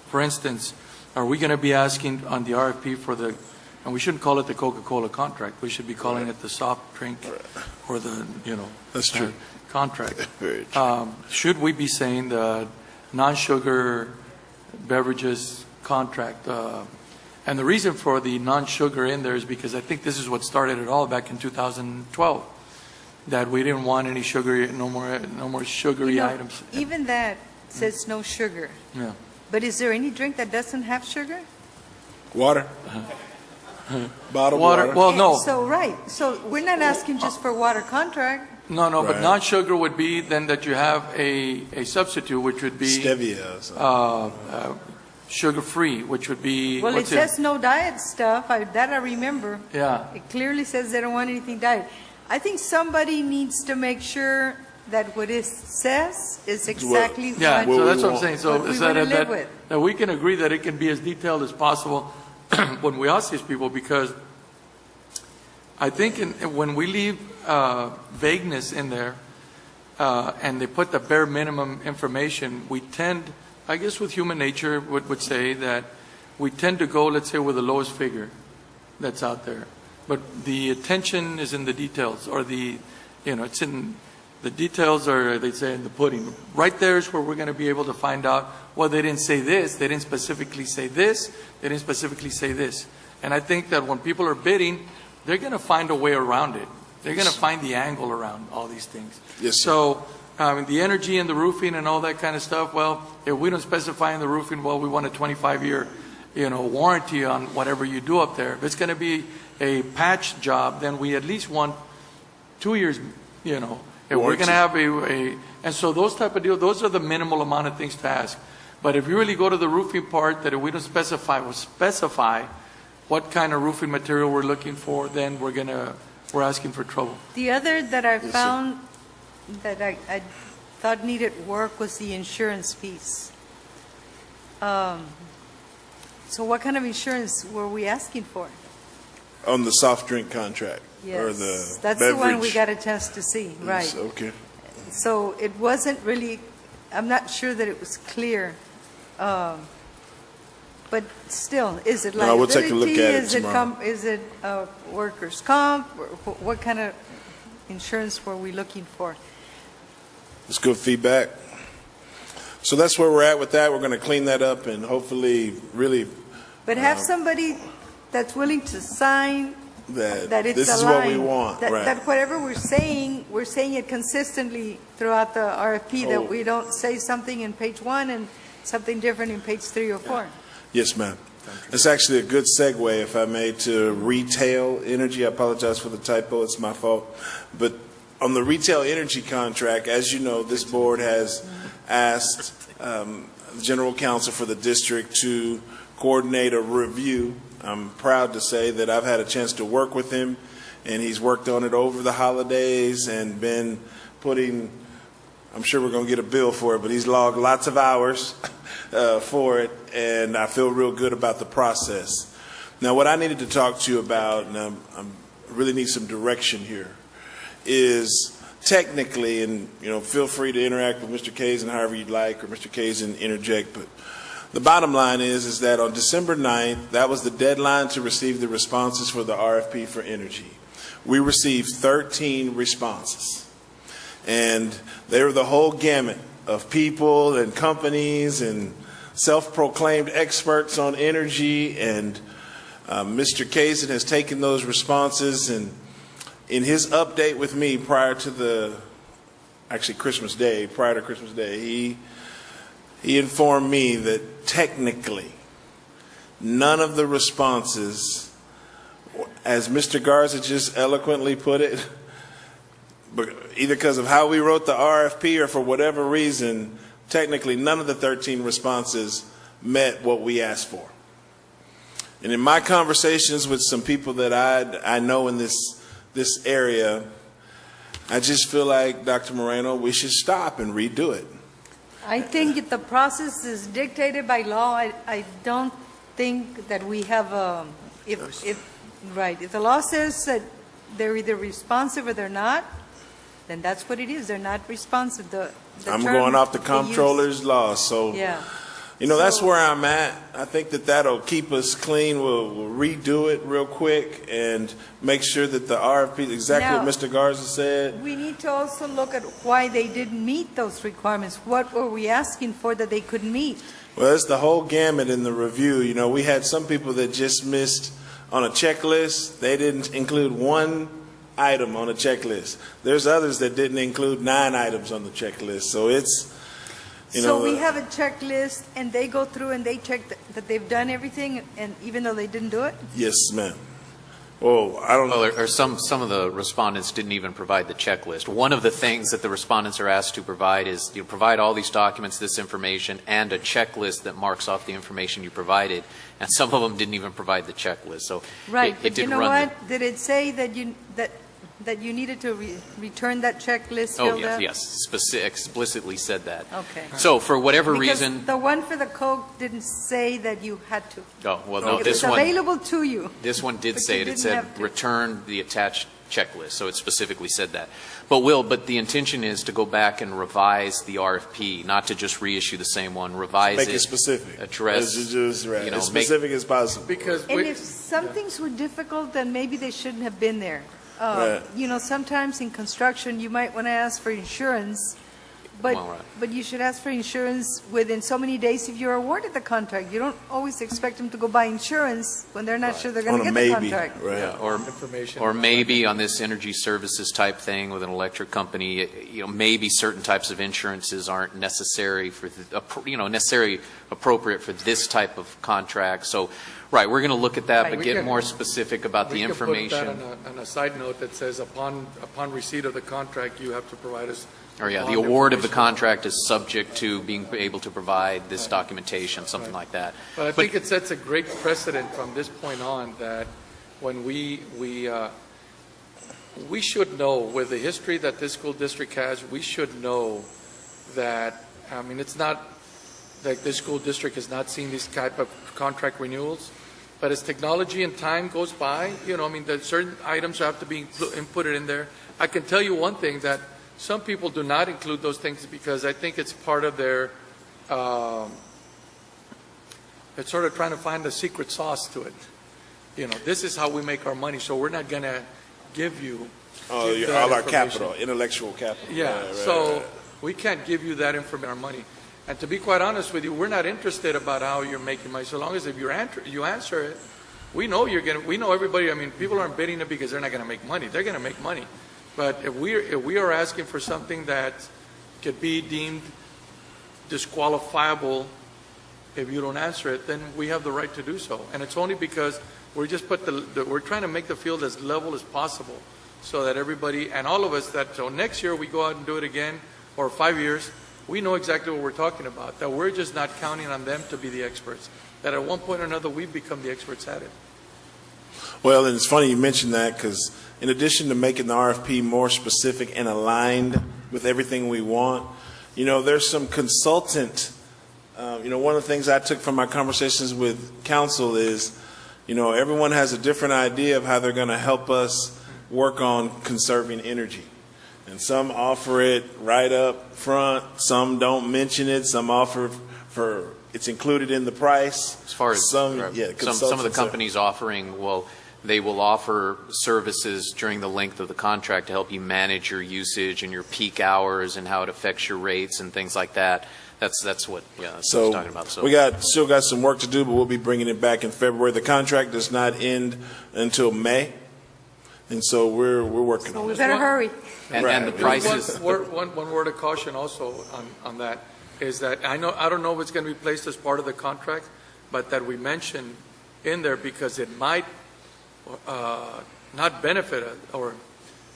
[SPEAKER 5] For instance, are we going to be asking on the RFP for and we shouldn't call it the Coca-Cola contract, we should be calling it the soft drink or the,
[SPEAKER 2] That's true.
[SPEAKER 5] contract.
[SPEAKER 2] Very true.
[SPEAKER 5] Should we be saying the non-sugar beverages contract? And the reason for the non-sugar in there is because I think this is what started it all back in 2012, that we didn't want any sugar, no more sugary items.
[SPEAKER 4] even that says no sugar.
[SPEAKER 5] Yeah.
[SPEAKER 4] But is there any drink that doesn't have sugar?
[SPEAKER 2] Water. Bottled
[SPEAKER 5] Water.
[SPEAKER 2] water.
[SPEAKER 5] Well, no,
[SPEAKER 4] So we're not asking just for water contract.
[SPEAKER 5] no, but
[SPEAKER 2] Right.
[SPEAKER 5] non-sugar would be then that you have a substitute, which would be
[SPEAKER 2] Stevia. or something.
[SPEAKER 5] sugar-free, which would be.
[SPEAKER 4] Well, it
[SPEAKER 5] what's
[SPEAKER 4] says no diet stuff, that I remember.
[SPEAKER 5] Yeah.
[SPEAKER 4] It clearly says they don't want anything diet. I think somebody needs to make sure that what it says is exactly
[SPEAKER 5] Yeah,
[SPEAKER 2] What
[SPEAKER 5] so
[SPEAKER 2] we
[SPEAKER 5] that's what I'm
[SPEAKER 2] want.
[SPEAKER 5] saying. So
[SPEAKER 4] What we
[SPEAKER 5] is that,
[SPEAKER 4] wanna live
[SPEAKER 5] that,
[SPEAKER 4] with.
[SPEAKER 5] that we can agree that it can be as detailed as possible when we ask these people, because I think when we leave vagueness in there and they put the bare minimum information, we tend, I guess with human nature would say that we tend to go, let's say, with the lowest figure that's out there. But the attention is in the details, or it's in the details, or they say in the pudding. Right there is where we're going to be able to find out, well, they didn't say this, they didn't specifically say this, they didn't specifically say this. And I think that when people are bidding, they're going to find a way around it. They're going to find the angle around all these things.
[SPEAKER 2] Yes, sir.
[SPEAKER 5] So the energy and the roofing and all that kind of stuff, well, if we don't specify in the roofing, well, we want a 25-year warranty on whatever you do up there. If it's going to be a patch job, then we at least want 2 years, if we're going to have and so those type of deals, those are the minimal amount of things to ask. But if you really go to the roofing part, that if we don't specify, what kind of roofing material we're looking for, then we're asking for trouble.
[SPEAKER 4] The other that I
[SPEAKER 2] sir.
[SPEAKER 4] found that I thought needed work was the insurance piece. So what kind of insurance were we asking for?
[SPEAKER 2] On the soft drink contract? Or
[SPEAKER 4] Yes,
[SPEAKER 2] the
[SPEAKER 4] that's the one we
[SPEAKER 2] beverage?
[SPEAKER 4] got a chance to see, right.
[SPEAKER 2] Yes, okay.
[SPEAKER 4] So it wasn't really, I'm not sure that it was clear. But still, is it
[SPEAKER 2] No, I will take a look
[SPEAKER 4] liability?
[SPEAKER 2] at it
[SPEAKER 4] Is it
[SPEAKER 2] tomorrow.
[SPEAKER 4] Is it workers' comp? Or what kind of insurance were we looking for?
[SPEAKER 2] It's good feedback. So that's where we're at with that. We're going to clean that up and hopefully really
[SPEAKER 4] But have somebody that's willing to sign that it's
[SPEAKER 2] this is
[SPEAKER 4] aligned.
[SPEAKER 2] what we want,
[SPEAKER 4] That,
[SPEAKER 2] right.
[SPEAKER 4] that whatever we're saying it consistently throughout the RFP,
[SPEAKER 2] Oh.
[SPEAKER 4] that we don't say something in page 1 and something different in page 3 or 4.
[SPEAKER 2] Yes, ma'am. It's actually a good segue, if I may, to retail energy. I apologize for the typo. It's my fault. But on the retail energy contract, as you know, this board has asked the general counsel for the district to coordinate a review. I'm proud to say that I've had a chance to work with him, and he's worked on it over the holidays and been putting, I'm sure we're going to get a bill for it, but he's logged lots of hours for it, and I feel real good about the process. Now, what I needed to talk to you about, and I really need some direction here, is technically, and feel free to interact with Mr. Kazin however you'd like, or Mr. Kazin interject, but the bottom line is that on December 9th, that was the deadline to receive the responses for the RFP for energy. We received 13 responses, and they were the whole gamut of people and companies and self-proclaimed experts on energy, and Mr. Kazin has taken those responses, and in his update with me prior to Christmas Day, he informed me that technically none of the responses, as Mr. Garza just eloquently put it, but either because of how we wrote the RFP or for whatever reason, technically none of the 13 responses met what we asked for. And in my conversations with some people that I know in this area, I just feel like, Dr. Moreno, we should stop and redo it.
[SPEAKER 4] I think if the process is dictated by law, I don't think that we have if the law says that they're either responsive or they're not, then that's what it is. They're not responsive.
[SPEAKER 2] I'm
[SPEAKER 4] term
[SPEAKER 2] going off the
[SPEAKER 4] they use-
[SPEAKER 2] comptroller's law, so
[SPEAKER 4] Yeah.
[SPEAKER 2] that's
[SPEAKER 4] So-
[SPEAKER 2] where I'm at. I think that'll keep us clean. We'll redo it real quick and make sure that the RFP, exactly what
[SPEAKER 4] Now-
[SPEAKER 2] Mr. Garza said.
[SPEAKER 4] We need to also look at why they didn't meet those requirements. What were we asking for that they couldn't meet?
[SPEAKER 2] Well, it's the whole gamut in the review. We had some people that just missed on a checklist. They didn't include one item on a checklist. There's others that didn't include 9 items on the checklist. So it's,
[SPEAKER 4] So we have a checklist, and they go through and they check that they've done everything, and even though they didn't do it?
[SPEAKER 2] yes, ma'am. Oh, I don't know.
[SPEAKER 1] Well, or some of the respondents didn't even provide the checklist. One of the things that the respondents are asked to provide is provide all these documents, this information, and a checklist that marks off the information you provided. And some of them didn't even provide the checklist. So
[SPEAKER 4] Right,
[SPEAKER 1] it
[SPEAKER 4] but you
[SPEAKER 1] didn't
[SPEAKER 4] know
[SPEAKER 1] run
[SPEAKER 4] what? Did it say that you needed to return that checklist
[SPEAKER 1] Oh,
[SPEAKER 4] filled out?
[SPEAKER 1] yes, explicitly said that.
[SPEAKER 4] Okay.
[SPEAKER 1] So for whatever
[SPEAKER 4] Because
[SPEAKER 1] reason,
[SPEAKER 4] the one for the Coke didn't say that you had to.
[SPEAKER 1] oh, well, no,
[SPEAKER 4] It
[SPEAKER 1] this
[SPEAKER 4] was
[SPEAKER 1] one,
[SPEAKER 4] available to you.
[SPEAKER 1] this one did
[SPEAKER 4] but
[SPEAKER 1] say
[SPEAKER 4] you
[SPEAKER 1] it. It
[SPEAKER 4] didn't
[SPEAKER 1] said
[SPEAKER 4] have to.
[SPEAKER 1] return the attached checklist, so it specifically said that. But the intention is to go back and revise the RFP, not to just reissue the same one, revise
[SPEAKER 2] Make
[SPEAKER 1] it.
[SPEAKER 2] it specific.
[SPEAKER 1] Address,
[SPEAKER 2] Just right.
[SPEAKER 1] you know,
[SPEAKER 2] As
[SPEAKER 1] make-
[SPEAKER 2] specific as possible.
[SPEAKER 5] Because
[SPEAKER 4] And
[SPEAKER 5] we-
[SPEAKER 4] if some things were difficult, then maybe they shouldn't have been there.
[SPEAKER 2] Right.
[SPEAKER 4] Sometimes in construction, you might want to ask for insurance, but
[SPEAKER 1] Well, right.
[SPEAKER 4] but you should ask for insurance within so many days if you're awarded the contract. You don't always expect them to go buy insurance when they're not sure they're going
[SPEAKER 2] On
[SPEAKER 4] to
[SPEAKER 2] a
[SPEAKER 4] get the
[SPEAKER 2] maybe,
[SPEAKER 4] contract.
[SPEAKER 2] right.
[SPEAKER 1] Yeah, or
[SPEAKER 5] Information.
[SPEAKER 1] or maybe on this energy services type thing with an electric company, maybe certain types of insurances aren't necessary for necessary appropriate for this type of contract. So Right, we're going to look at that, but
[SPEAKER 5] We
[SPEAKER 1] get
[SPEAKER 5] can-
[SPEAKER 1] more specific about the
[SPEAKER 5] We can put
[SPEAKER 1] information.
[SPEAKER 5] that on a side note that says upon receipt of the contract, you have to provide us.
[SPEAKER 1] Or yeah, the
[SPEAKER 5] bond
[SPEAKER 1] award of the
[SPEAKER 5] information.
[SPEAKER 1] contract is subject to being able to provide this documentation, something like that.
[SPEAKER 5] But I think it sets a great precedent from this point on that when we should know, with the history that this school district has, we should know that, I mean, it's not like this school district has not seen these type of contract renewals, but as technology and time goes by, you know, I mean, there's certain items have to be inputted in there. I can tell you one thing, that some people do not include those things because I think it's part of their, it's sort of trying to find the secret sauce to it. You know, this is how we make our money, so we're not going to give you give that
[SPEAKER 2] all our
[SPEAKER 5] information.
[SPEAKER 2] capital, intellectual capital.
[SPEAKER 5] Yeah,
[SPEAKER 2] Right, right,
[SPEAKER 5] so
[SPEAKER 2] right.
[SPEAKER 5] we can't give you that information, our money. And to be quite honest with you, we're not interested about how you're making money, so long as if you answer it, we know we know everybody, I mean, people aren't bidding it because they're not going to make money. They're going to make money. But if we are asking for something that could be deemed disqualifiable if you don't answer it, then we have the right to do so. And it's only because we're just we're trying to make the field as level as possible so that everybody, and all of us, so next year we go out and do it again, or 5 years, we know exactly what we're talking about, that we're just not counting on them to be the experts, that at one point or another we become the experts at it.
[SPEAKER 2] Well, and it's funny you mentioned that because in addition to making the RFP more specific and aligned with everything we want, you know, there's some consultant, you know, one of the things I took from my conversations with council is, you know, everyone has a different idea of how they're going to help us work on conserving energy. And some offer it right up front, some don't mention it, some offer for it's included in the price.
[SPEAKER 1] As far as
[SPEAKER 2] some of the
[SPEAKER 1] consultants companies offering, well, they will offer services during the length of the contract to help you manage your usage and your peak hours and how it affects your rates and things like that. That's what that's what I was talking about. So
[SPEAKER 2] we still got some work to do, but we'll be bringing it back in February. The contract does not end until May, and so we're working on
[SPEAKER 4] We
[SPEAKER 2] it.
[SPEAKER 4] better hurry.
[SPEAKER 1] and the prices.
[SPEAKER 5] One word of caution also on that is that I don't know if it's going to be placed as part of the contract, but that we mention in there because it might not benefit us, or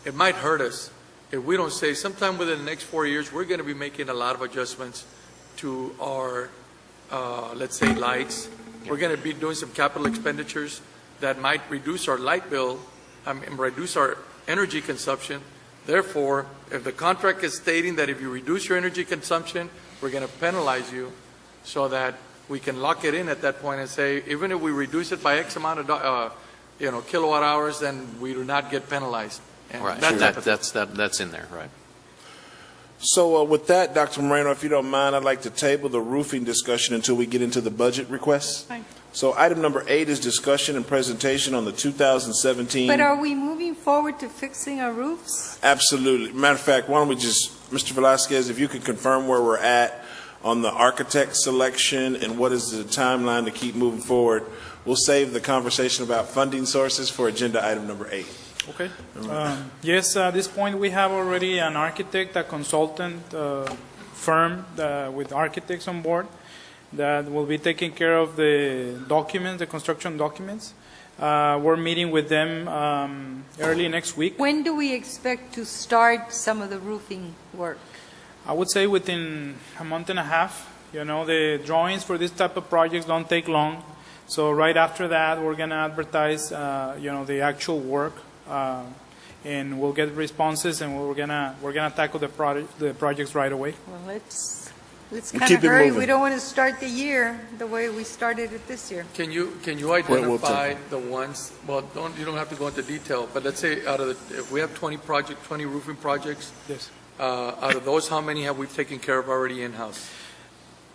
[SPEAKER 5] it might hurt us if we don't say sometime within the next 4 years we're going to be making a lot of adjustments to our let's say lights. We're going to be doing some capital expenditures that might reduce our light bill, reduce our energy consumption. Therefore, if the contract is stating that if you reduce your energy consumption, we're going to penalize you, so that we can lock it in at that point and say, even if we reduce it by X amount of kilowatt hours, then we do not get penalized. And
[SPEAKER 1] Right,
[SPEAKER 5] that type of thing.
[SPEAKER 1] that's in there, right?
[SPEAKER 2] So with that, Dr. Moreno, if you don't mind, I'd like to table the roofing discussion until we get into the budget requests.
[SPEAKER 4] Fine.
[SPEAKER 2] So item number 8 is discussion and presentation on the 2017.
[SPEAKER 4] But are we moving forward to fixing our roofs?
[SPEAKER 2] Absolutely. Matter of fact, why don't we just, Mr. Velasquez, if you could confirm where we're at on the architect selection and what is the timeline to keep moving forward. We'll save the conversation about funding sources for agenda item number 8.
[SPEAKER 8] Okay. Yes, at this point, we have already an architect, a consultant firm with architects on board that will be taking care of the documents, the construction documents. We're meeting with them early next week.
[SPEAKER 4] When do we expect to start some of the roofing work?
[SPEAKER 8] I would say within a month and a half. You know, the drawings for this type of projects don't take long. So right after that, we're going to advertise, the actual work. And we'll get responses, and we're gonna tackle the projects right away.
[SPEAKER 4] Well, let's
[SPEAKER 2] We
[SPEAKER 4] kind
[SPEAKER 2] keep
[SPEAKER 4] of
[SPEAKER 2] it
[SPEAKER 4] hurry.
[SPEAKER 2] moving.
[SPEAKER 4] We don't want to start the year the way we started it this year.
[SPEAKER 5] Can you
[SPEAKER 2] we'll
[SPEAKER 5] identify
[SPEAKER 2] take
[SPEAKER 5] the ones? Well, you don't have to go into detail, but let's say if we have 20 roofing projects,
[SPEAKER 8] Yes.
[SPEAKER 5] out of those, how many have we taken care of already in-house?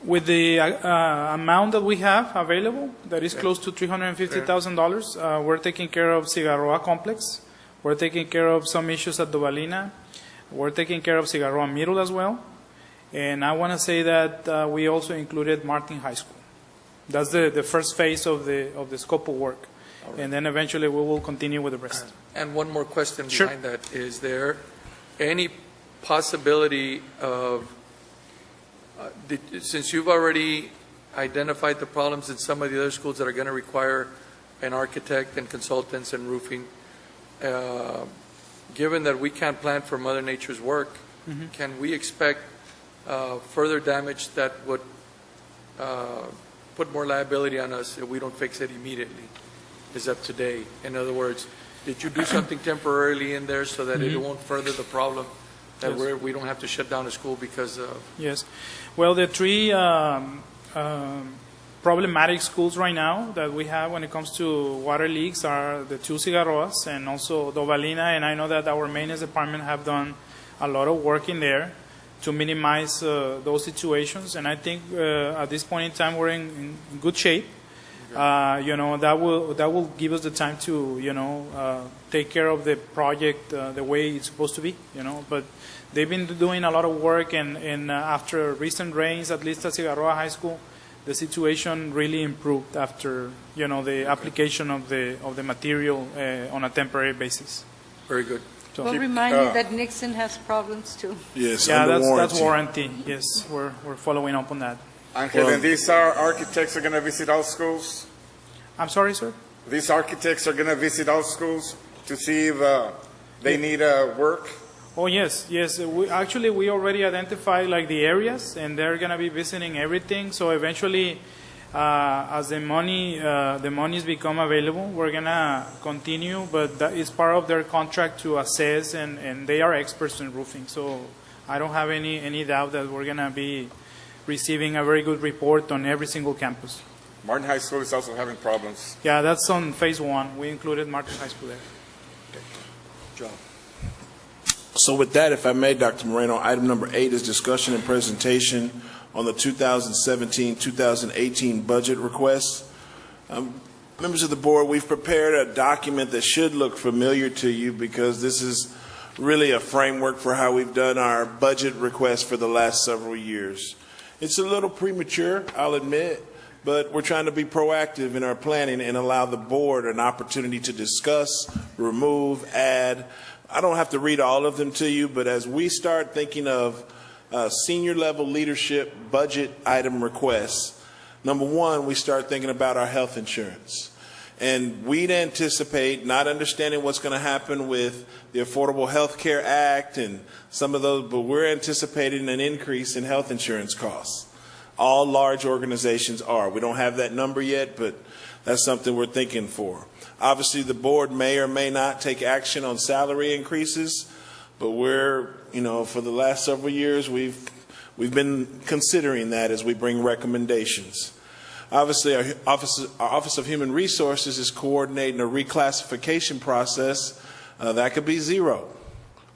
[SPEAKER 8] With the amount that we have available, that is close to $350,000, we're taking care of Cigarroa Complex. We're taking care of some issues at Dovalina. We're taking care of Cigarroa Middle as well. And I want to say that we also included Martin High School. That's the first phase of the scope of work.
[SPEAKER 5] Right.
[SPEAKER 8] And then eventually we will continue with the rest.
[SPEAKER 5] And one more question
[SPEAKER 8] Sure.
[SPEAKER 5] behind that. Is there any possibility of, since you've already identified the problems in some of the other schools that are going to require an architect and consultants and roofing. Given that we can't plan for Mother Nature's work, can we expect further damage that would put more liability on us if we don't fix it immediately? Is up today. In other words, did you do something temporarily in there so that it won't further the problem, that
[SPEAKER 8] Yes.
[SPEAKER 5] we don't have to shut down a school because of...
[SPEAKER 8] Yes. Well, the three problematic schools right now that we have when it comes to water leaks are the two Cigarroas and also Dovalina, and I know that our maintenance department have done a lot of work in there to minimize those situations, and I think at this point in time we're in good shape. That will give us the time to take care of the project the way it's supposed to be. But they've been doing a lot of work, and after recent rains, at least at Cigarroa High School, the situation really improved after the application of the material on a temporary basis.
[SPEAKER 5] Very good.
[SPEAKER 8] So,
[SPEAKER 4] We'll remind you that Nixon has problems too.
[SPEAKER 2] Yes,
[SPEAKER 8] yeah,
[SPEAKER 2] under
[SPEAKER 8] that's warranty. Yes, we're following up on that.
[SPEAKER 7] Angel, and these architects are going to visit all schools?
[SPEAKER 8] I'm sorry, sir.
[SPEAKER 7] These architects are going to visit all schools to see if they need work?
[SPEAKER 8] Oh, yes. We already identified like the areas, and they're going to be visiting everything. So eventually, as the monies become available, we're going to continue. But that is part of their contract to assess, and they are experts in roofing. So I don't have any doubt that we're going to be receiving a very good report on every single campus.
[SPEAKER 7] Martin High School is also having problems.
[SPEAKER 8] Yeah, that's on phase 1. We included Martin High School there.
[SPEAKER 5] Job.
[SPEAKER 2] So with that, if I may, Dr. Moreno, item number 8 is discussion and presentation on the 2017-2018 budget requests. Members of the board, we've prepared a document that should look familiar to you because this is really a framework for how we've done our budget requests for the last several years. It's a little premature, I'll admit, but we're trying to be proactive in our planning and allow the board an opportunity to discuss, remove, add. I don't have to read all of them to you, but as we start thinking of senior level leadership budget item requests, number one, we start thinking about our health insurance. And we'd anticipate, not understanding what's going to happen with the Affordable Health Care Act and some of those, but we're anticipating an increase in health insurance costs. All large organizations are. We don't have that number yet, but that's something we're thinking for. Obviously, the board may or may not take action on salary increases, but we're, for the last several years, we've been considering that as we bring recommendations. Obviously, our Office of Human Resources is coordinating a reclassification process. That could be zero.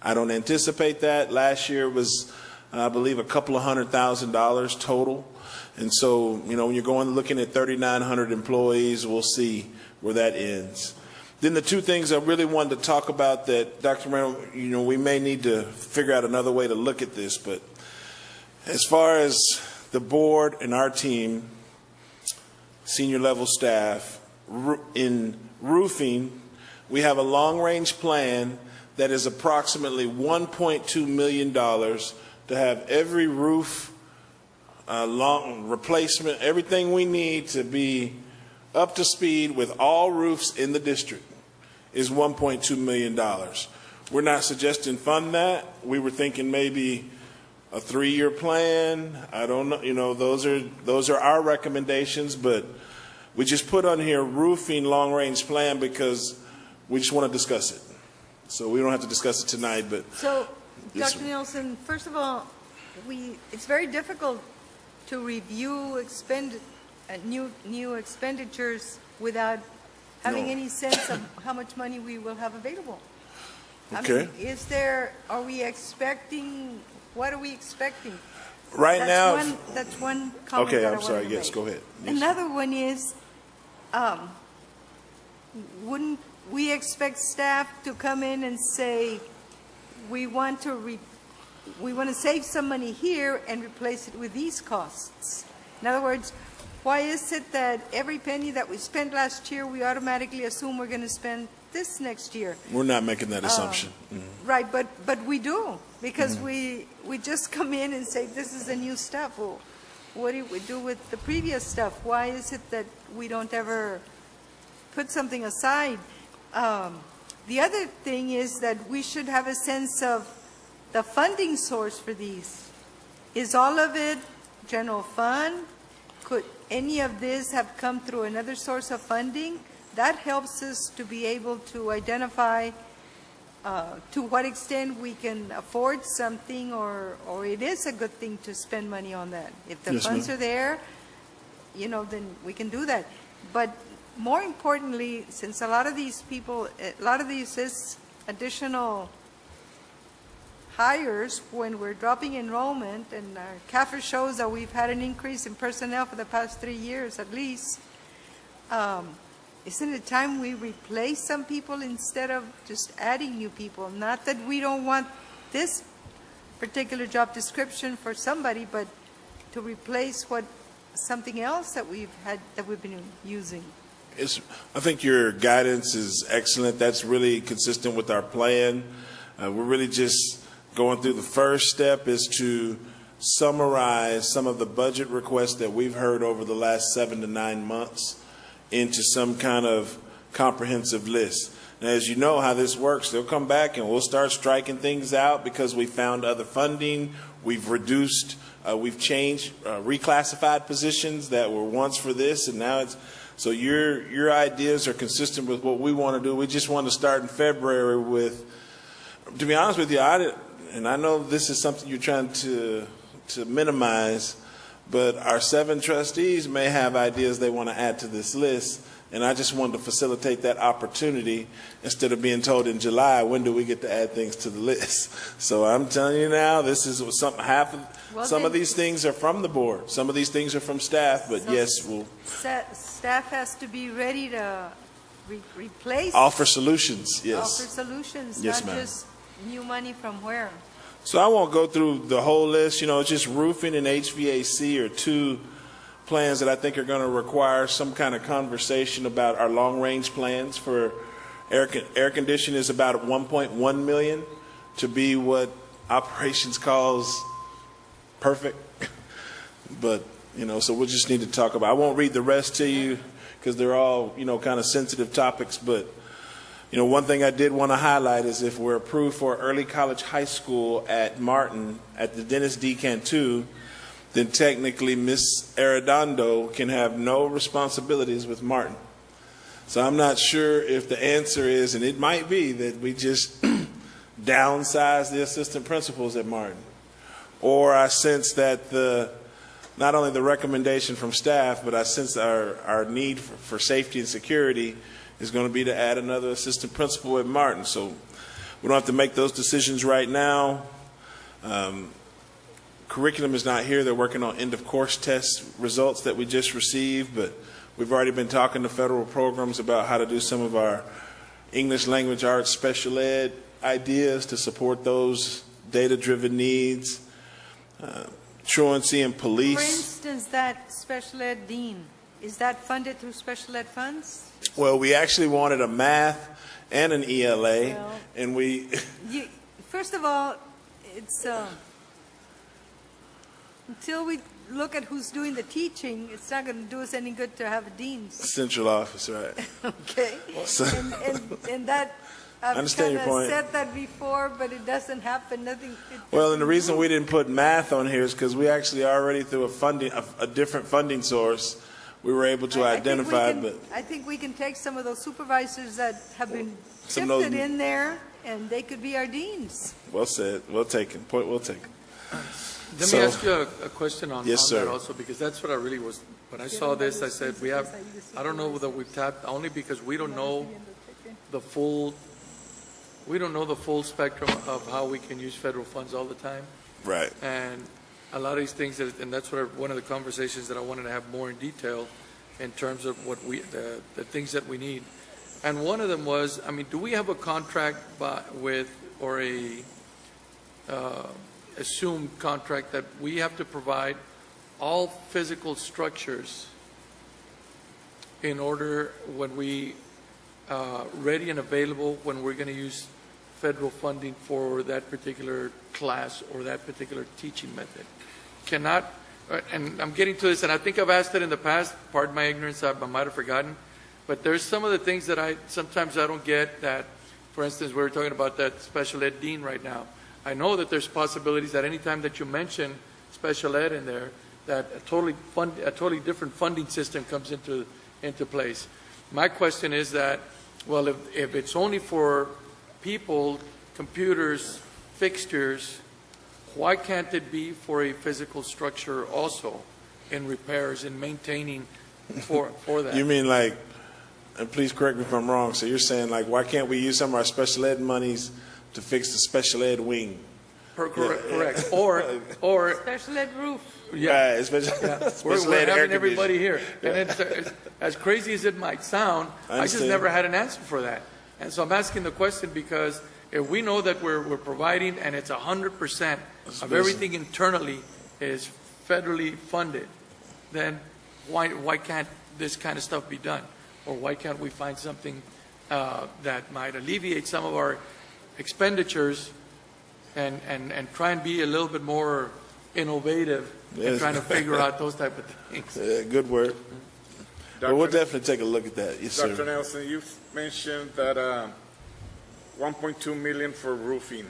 [SPEAKER 2] I don't anticipate that. Last year was, I believe, a couple of $100,000 total. And so, when you're going looking at 3,900 employees, we'll see where that ends. Then the two things I really wanted to talk about that, Dr. Moreno, we may need to figure out another way to look at this, but as far as the board and our team, senior level staff, in roofing, we have a long-range plan that is approximately $1.2 million to have every roof long replacement, everything we need to be up to speed with all roofs in the district is $1.2 million. We're not suggesting fund that. We were thinking maybe a 3-year plan. I don't know. Those are our recommendations, but we just put on here roofing long-range plan because we just want to discuss it. So we don't have to discuss it tonight, but.
[SPEAKER 4] So,
[SPEAKER 2] Yes,
[SPEAKER 4] Dr.
[SPEAKER 2] ma'am.
[SPEAKER 4] Nielsen, first of all, it's very difficult to review new expenditures without having
[SPEAKER 2] No.
[SPEAKER 4] any sense of how much money we will have available.
[SPEAKER 2] Okay.
[SPEAKER 4] Are we expecting, what are we expecting?
[SPEAKER 2] Right now.
[SPEAKER 4] That's one comment
[SPEAKER 2] Okay,
[SPEAKER 4] that I
[SPEAKER 2] I'm
[SPEAKER 4] wanted
[SPEAKER 2] sorry.
[SPEAKER 4] to
[SPEAKER 2] Yes,
[SPEAKER 4] make.
[SPEAKER 2] go ahead. Yes.
[SPEAKER 4] Another one is, wouldn't we expect staff to come in and say, we want to save some money here and replace it with these costs? In other words, why is it that every penny that we spent last year, we automatically assume we're going to spend this next year?
[SPEAKER 2] We're not making that assumption.
[SPEAKER 4] Right, but we do, because we just come in and say, this is the new stuff. Well, what do we do with the previous stuff? Why is it that we don't ever put something aside? The other thing is that we should have a sense of the funding source for these. Is all of it general fund? Could any of this have come through another source of funding? That helps us to be able to identify to what extent we can afford something, or it is a good thing to spend money on that. If the
[SPEAKER 2] Yes,
[SPEAKER 4] funds
[SPEAKER 2] ma'am.
[SPEAKER 4] are there, then we can do that. But more importantly, since a lot of these is additional hires when we're dropping enrollment, and our CAFR shows that we've had an increase in personnel for the past 3 years at least, isn't it time we replace some people instead of just adding new people? Not that we don't want this particular job description for somebody, but to replace something else that we've been using.
[SPEAKER 2] I think your guidance is excellent. That's really consistent with our plan. We're really just going through the first step is to summarize some of the budget requests that we've heard over the last 7 to 9 months into some kind of comprehensive list. Now, as you know how this works, they'll come back and we'll start striking things out because we found other funding. We've reduced, we've changed, reclassified positions that were once for this, and now it's. So your ideas are consistent with what we want to do. We just want to start in February with. To be honest with you, and I know this is something you're trying to minimize, but our 7 trustees may have ideas they want to add to this list, and I just wanted to facilitate that opportunity instead of being told in July, when do we get to add things to the list? So I'm telling you now, this is something, some of these things are from the board, some of these things are from staff, but yes, we'll
[SPEAKER 4] Staff has to be ready to replace.
[SPEAKER 2] offer solutions, yes.
[SPEAKER 4] Offer solutions,
[SPEAKER 2] Yes,
[SPEAKER 4] not
[SPEAKER 2] ma'am.
[SPEAKER 4] just new money from where.
[SPEAKER 2] So I won't go through the whole list. Just roofing and HVAC are 2 plans that I think are going to require some kind of conversation about our long-range plans. For air conditioning is about 1.1 million to be what operations calls perfect. But, so we'll just need to talk about. I won't read the rest to you because they're all, kind of sensitive topics, but one thing I did want to highlight is if we're approved for early college high school at Martin, at the Dennis D. Cantu, then technically Miss Arredondo can have no responsibilities with Martin. So I'm not sure if the answer is, and it might be, that we just downsize the assistant principals at Martin. Or I sense that not only the recommendation from staff, but I sense our need for safety and security is going to be to add another assistant principal at Martin. So we don't have to make those decisions right now. Curriculum is not here. They're working on end-of-course test results that we just received, but we've already been talking to federal programs about how to do some of our English language arts special ed ideas to support those data-driven needs. Truancy and police.
[SPEAKER 4] For instance, that special ed dean, is that funded through special ed funds?
[SPEAKER 2] Well, we actually wanted a math and an ELA,
[SPEAKER 4] Well,
[SPEAKER 2] and we.
[SPEAKER 4] First of all, it's until we look at who's doing the teaching, it's not going to do us any good to have a dean.
[SPEAKER 2] Central office, right?
[SPEAKER 4] Okay,
[SPEAKER 2] So-
[SPEAKER 4] and that. I've
[SPEAKER 2] understand your
[SPEAKER 4] kinda
[SPEAKER 2] point.
[SPEAKER 4] said that before, but it doesn't happen. Nothing.
[SPEAKER 2] Well, and the reason we didn't put math on here is because we actually already through a different funding source, we were able to identify.
[SPEAKER 4] I think we can take some of those supervisors that have been
[SPEAKER 2] Some of those-
[SPEAKER 4] shifted in there, and they could be our deans.
[SPEAKER 2] Well said. Well taken. Point well taken.
[SPEAKER 5] Let
[SPEAKER 2] So-
[SPEAKER 5] me ask you a question on
[SPEAKER 2] Yes,
[SPEAKER 5] that
[SPEAKER 2] sir.
[SPEAKER 5] also, because that's what I really was, when I saw this, I said, I don't know whether we've tapped, only because we don't know the full spectrum of how we can use federal funds all the time.
[SPEAKER 2] Right.
[SPEAKER 5] And a lot of these things, and that's one of the conversations that I wanted to have more in detail in terms of the things that we need. And one of them was, do we have a contract with, or a assumed contract that we have to provide all physical structures in order when we ready and available when we're going to use federal funding for that particular class or that particular teaching method? and I'm getting to this, and I think I've asked it in the past, pardon my ignorance, I might have forgotten, but there's some of the things that sometimes I don't get that, for instance, we're talking about that special ed dean right now. I know that there's possibilities that any time that you mention special ed in there, that a totally different funding system comes into place. My question is that, well, if it's only for people, computers, fixtures, why can't it be for a physical structure also in repairs and maintaining for that?
[SPEAKER 2] You mean like, and please correct me if I'm wrong, so you're saying like, why can't we use some of our special ed monies to fix the special ed wing?
[SPEAKER 5] Correct. Or
[SPEAKER 4] Special ed roof.
[SPEAKER 5] yeah.
[SPEAKER 2] Right,
[SPEAKER 5] Yeah.
[SPEAKER 2] special
[SPEAKER 5] We're
[SPEAKER 2] ed air
[SPEAKER 5] having everybody
[SPEAKER 2] conditioning.
[SPEAKER 5] here. And it's, as crazy as it might sound, I just
[SPEAKER 2] understand.
[SPEAKER 5] never had an answer for that. And so I'm asking the question because if we know that we're providing and it's 100% of everything internally is federally funded, then why can't this kind of stuff be done? Or why can't we find something that might alleviate some of our expenditures and try and be a little bit more innovative in
[SPEAKER 2] Yes.
[SPEAKER 5] trying to figure out those type of things?
[SPEAKER 2] Good word. But we'll definitely take a look at that. Yes,
[SPEAKER 7] Dr.
[SPEAKER 2] sir.
[SPEAKER 7] Nelson, you mentioned that 1.2 million for roofing.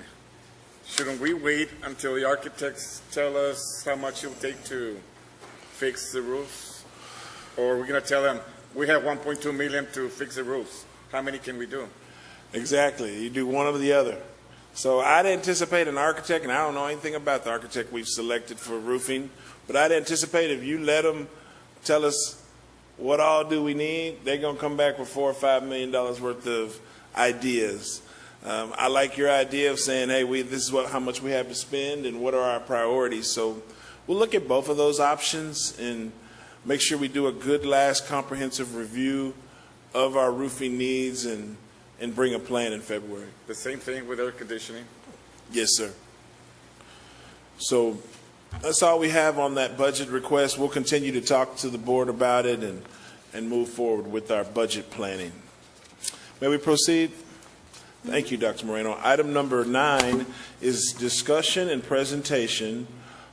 [SPEAKER 7] Shouldn't we wait until the architects tell us how much it'll take to fix the roofs? Or are we going to tell them, we have 1.2 million to fix the roofs? How many can we do?
[SPEAKER 2] Exactly. You do one or the other. So I'd anticipate an architect, and I don't know anything about the architect we've selected for roofing, but I'd anticipate if you let them tell us what all do we need, they're going to come back with $4 or $5 million worth of ideas. I like your idea of saying, hey, this is how much we have to spend and what are our priorities. So we'll look at both of those options and make sure we do a good last comprehensive review of our roofing needs and bring a plan in February.
[SPEAKER 7] The same thing with air conditioning?
[SPEAKER 2] Yes, sir. So that's all we have on that budget request. We'll continue to talk to the board about it and move forward with our budget planning. May we proceed? Thank you, Dr. Moreno. Item number 9 is discussion and presentation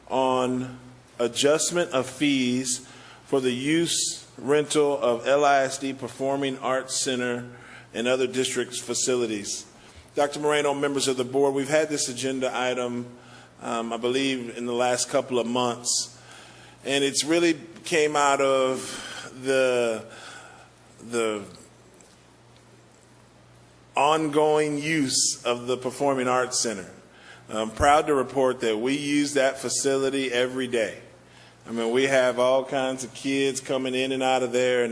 [SPEAKER 2] on adjustment of fees for the use rental of LISD Performing Arts Center and other districts' facilities. Dr. Moreno, members of the board, we've had this agenda item, I believe, in the last couple of months, and it's really came out of the ongoing use of the Performing Arts Center. I'm proud to report that we use that facility every day. I mean, we have all kinds of kids coming in and out of there,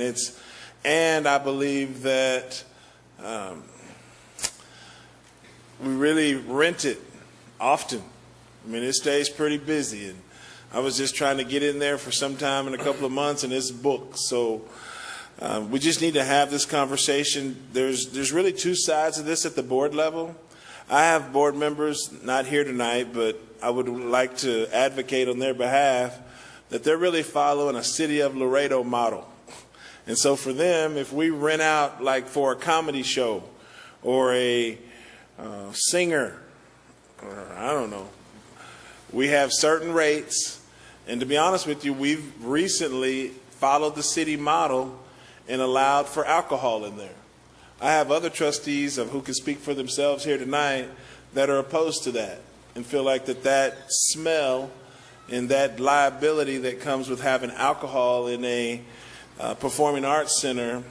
[SPEAKER 2] and I believe that we really rent it often. I mean, it stays pretty busy, and I was just trying to get in there for some time in a couple of months, and it's booked. So we just need to have this conversation. There's really two sides of this at the board level. I have board members not here tonight, but I would like to advocate on their behalf that they're really following a City of Laredo model. And so for them, if we rent out like for a comedy show or a singer, or I don't know, we have certain rates. And to be honest with you, we've recently followed the city model and allowed for alcohol in there. I have other trustees who can speak for themselves here tonight that are opposed to that and feel like that smell and that liability that comes with having alcohol in a performing arts center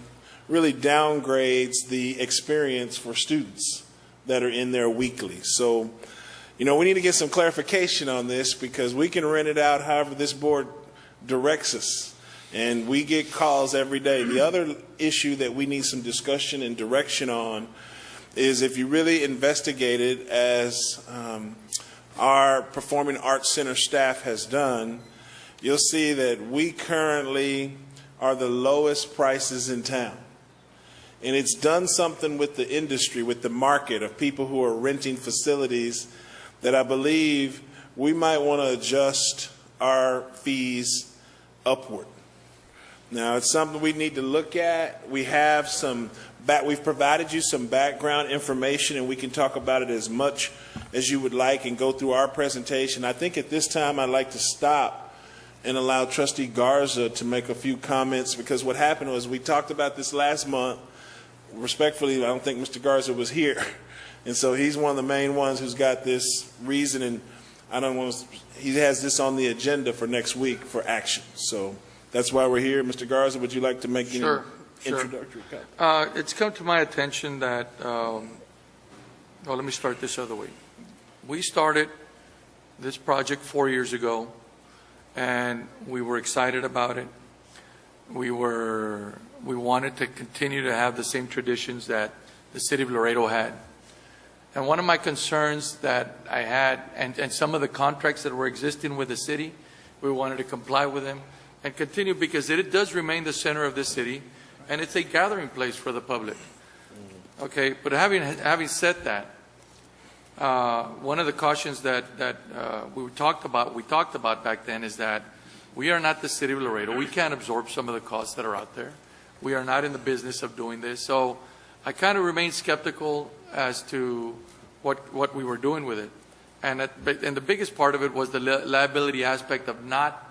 [SPEAKER 2] really downgrades the experience for students that are in there weekly. So, we need to get some clarification on this because we can rent it out however this board directs us. And we get calls every day. The other issue that we need some discussion and direction on is if you really investigate it as our Performing Arts Center staff has done, you'll see that we currently are the lowest prices in town. And it's done something with the industry, with the market of people who are renting facilities that I believe we might want to adjust our fees upward. Now, it's something we need to look at. We have we've provided you some background information, and we can talk about it as much as you would like and go through our presentation. I think at this time I'd like to stop and allow Trustee Garza to make a few comments, because what happened was we talked about this last month. Respectfully, I don't think Mr. Garza was here. And so he's one of the main ones who's got this reason, and he has this on the agenda for next week for action. So that's why we're here. Mr. Garza, would you like to make any introductory comment?
[SPEAKER 5] It's come to my attention that, well, let me start this other way. We started this project 4 years ago, and we were excited about it. We wanted to continue to have the same traditions that the city of Laredo had. And one of my concerns that I had, and some of the contracts that were existing with the city, we wanted to comply with them and continue, because it does remain the center of the city, and it's a gathering place for the public. Okay, but having said that, one of the cautions that we talked about back then is that we are not the city of Laredo. We can't absorb some of the costs that are out there. We are not in the business of doing this. So I kind of remain skeptical as to what we were doing with it. And the biggest part of it was the liability aspect of not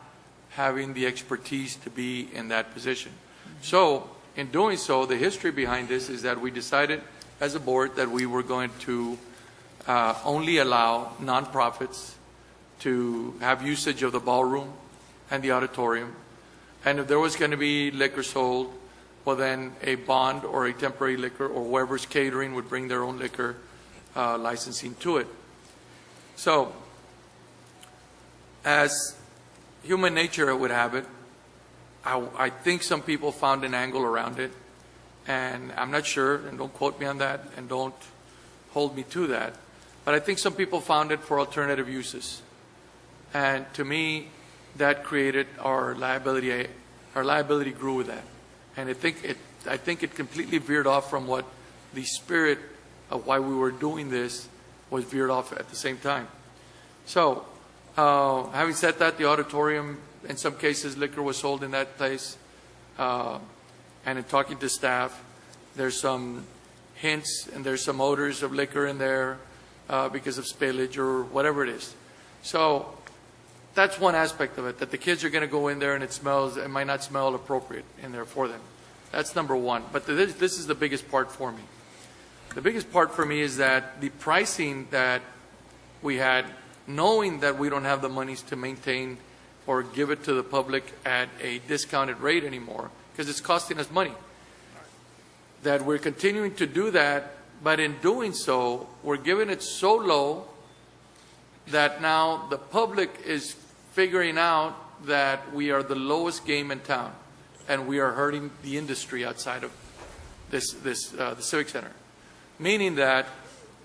[SPEAKER 5] having the expertise to be in that position. So in doing so, the history behind this is that we decided as a board that we were going to only allow nonprofits to have usage of the ballroom and the auditorium. And if there was going to be liquor sold, well, then a bond or a temporary liquor or whoever's catering would bring their own liquor licensing to it. So, as human nature would have it, I think some people found an angle around it, and I'm not sure, and don't quote me on that, and don't hold me to that, but I think some people found it for alternative uses. And to me, that created our liability. Our liability grew with that. And I think it completely veered off from what the spirit of why we were doing this was veered off at the same time. So, having said that, the auditorium, in some cases, liquor was sold in that place. And in talking to staff, there's some hints and there's some odors of liquor in there because of spillage or whatever it is. So, that's one aspect of it, that the kids are going to go in there and it might not smell appropriate in there for them. That's number one. But this is the biggest part for me. The biggest part for me is that the pricing that we had, knowing that we don't have the monies to maintain or give it to the public at a discounted rate anymore, because it's costing us money, that we're continuing to do that, but in doing so, we're giving it so low that now the public is figuring out that we are the lowest game in town, and we are hurting the industry outside of the Civic Center. Meaning that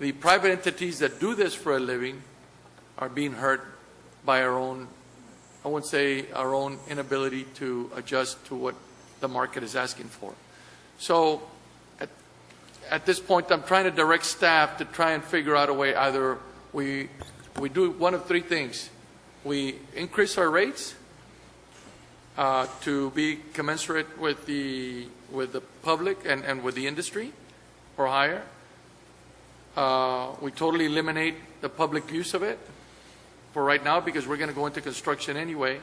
[SPEAKER 5] the private entities that do this for a living are being hurt by our own, I wouldn't say our own inability to adjust to what the market is asking for. So at this point, I'm trying to direct staff to try and figure out a way. Either we do one of three things. We increase our rates to be commensurate with the public and with the industry, or higher. We totally eliminate the public use of it for right now, because we're going to go into construction anyway.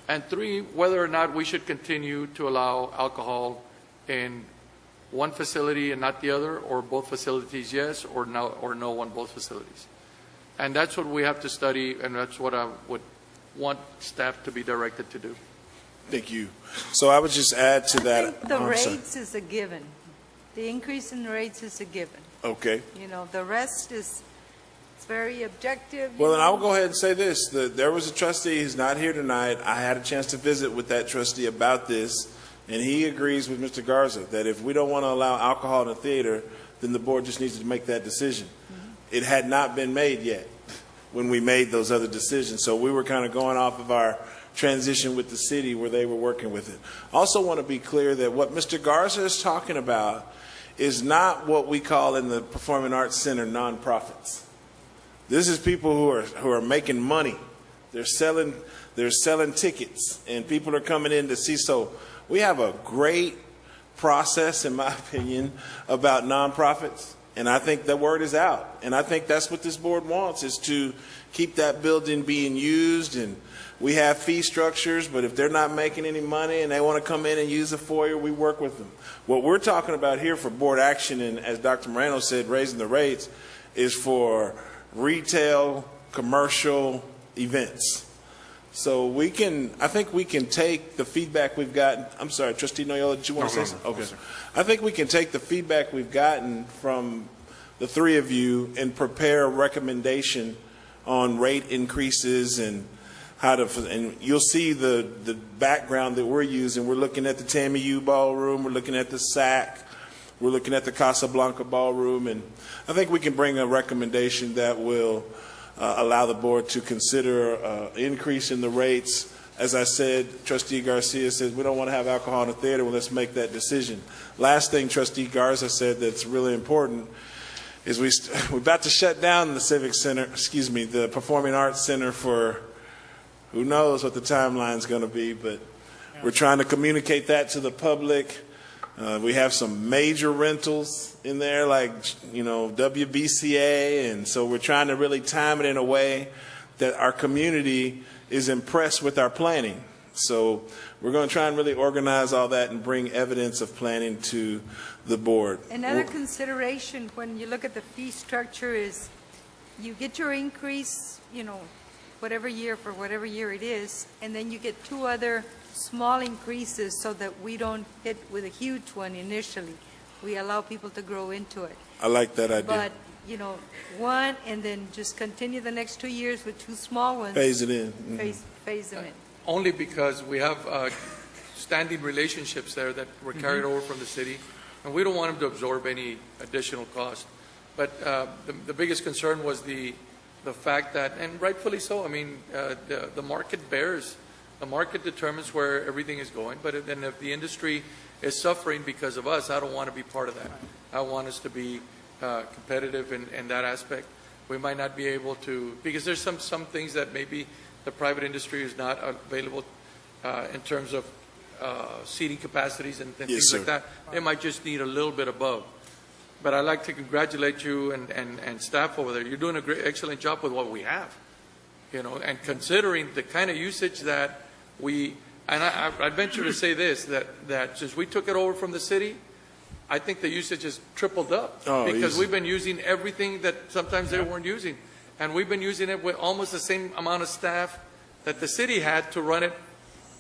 [SPEAKER 5] And three, whether or not we should continue to allow alcohol in one facility and not the other, or both facilities yes, or no on both facilities. And that's what we have to study, and that's what I would want staff to be directed to do.
[SPEAKER 2] Thank you. So I would just add to that.
[SPEAKER 4] I think the rates is a given. The increase in rates is a given.
[SPEAKER 2] Okay.
[SPEAKER 4] You know, the rest is, it's very objective.
[SPEAKER 2] Well, then I will go ahead and say this. There was a trustee who's not here tonight. I had a chance to visit with that trustee about this, and he agrees with Mr. Garza that if we don't want to allow alcohol in the theater, then the board just needs to make that decision. It had not been made yet when we made those other decisions. So we were kind of going off of our transition with the city where they were working with it. Also want to be clear that what Mr. Garza is talking about is not what we call in the Performing Arts Center nonprofits. This is people who are making money. They're selling tickets, and people are coming in to see. So we have a great process, in my opinion, about nonprofits. And I think the word is out. And I think that's what this board wants, is to keep that building being used, and we have fee structures, but if they're not making any money and they want to come in and use the foyer, we work with them. What we're talking about here for board action, and as Dr. Moreno said, raising the rates, is for retail, commercial events. So I think we can take the feedback we've gotten. I'm sorry, Trustee Noyola, did you want to say something? Okay. I think we can take the feedback we've gotten from the three of you and prepare a recommendation on rate increases and how to, and you'll see the background that we're using. We're looking at the Tammy U Ballroom, we're looking at the SAC, we're looking at the Casablanca Ballroom, and I think we can bring a recommendation that will allow the board to consider increase in the rates. As I said, Trustee Garcia says we don't want to have alcohol in the theater. Well, let's make that decision. Last thing Trustee Garza said that's really important is we're about to shut down the Civic Center, the Performing Arts Center for who knows what the timeline's going to be, but we're trying to communicate that to the public. We have some major rentals in there, like, WBCA, and so we're trying to really time it in a way that our community is impressed with our planning. So we're going to try and really organize all that and bring evidence of planning to the board.
[SPEAKER 4] Another consideration when you look at the fee structure is you get your increase, whatever year for whatever year it is, and then you get two other small increases so that we don't hit with a huge one initially. We allow people to grow into it.
[SPEAKER 2] I like that idea.
[SPEAKER 4] But, one, and then just continue the next 2 years with two small ones.
[SPEAKER 2] Phase it in. Mm-hmm.
[SPEAKER 4] Phase them in.
[SPEAKER 5] Only because we have standing relationships there that were carried over from the city, and we don't want them to absorb any additional cost. But the biggest concern was the fact that, and rightfully so, the market bears. The market determines where everything is going, but then if the industry is suffering because of us, I don't want to be part of that. I want us to be competitive in that aspect. We might not be able to, because there's some things that maybe the private industry is not available in terms of seating capacities and things like that. They might just need a little bit above. But I'd like to congratulate you and staff over there. You're doing a excellent job with what we have. And considering the kind of usage that I'd venture to say this, that since we took it over from the city, I think the usage has tripled up because we've been using everything that sometimes they weren't using. And we've been using it with almost the same amount of staff that the city had to run it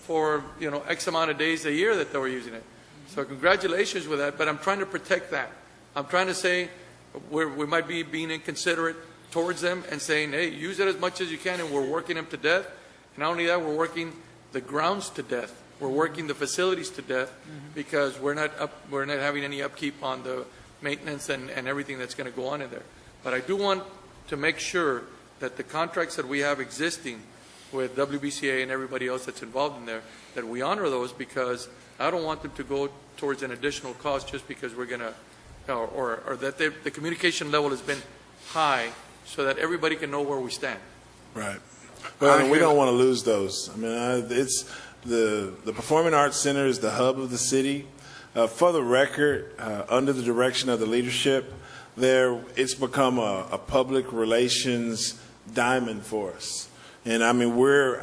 [SPEAKER 5] for, X amount of days a year that they were using it. So congratulations with that, but I'm trying to protect that. I'm trying to say we might be being inconsiderate towards them and saying, hey, use it as much as you can, and we're working them to death. And not only that, we're working the grounds to death. We're working the facilities to death because we're not having any upkeep on the maintenance and everything that's going to go on in there. But I do want to make sure that the contracts that we have existing with WBCA and everybody else that's involved in there, that we honor those, because I don't want them to go towards an additional cost just because we're going to, or that the communication level has been high so that everybody can know where we stand.
[SPEAKER 2] Right. Well, we don't want to lose those. It's the Performing Arts Center is the hub of the city. For the record, under the direction of the leadership there, it's become a public relations diamond for us. And we're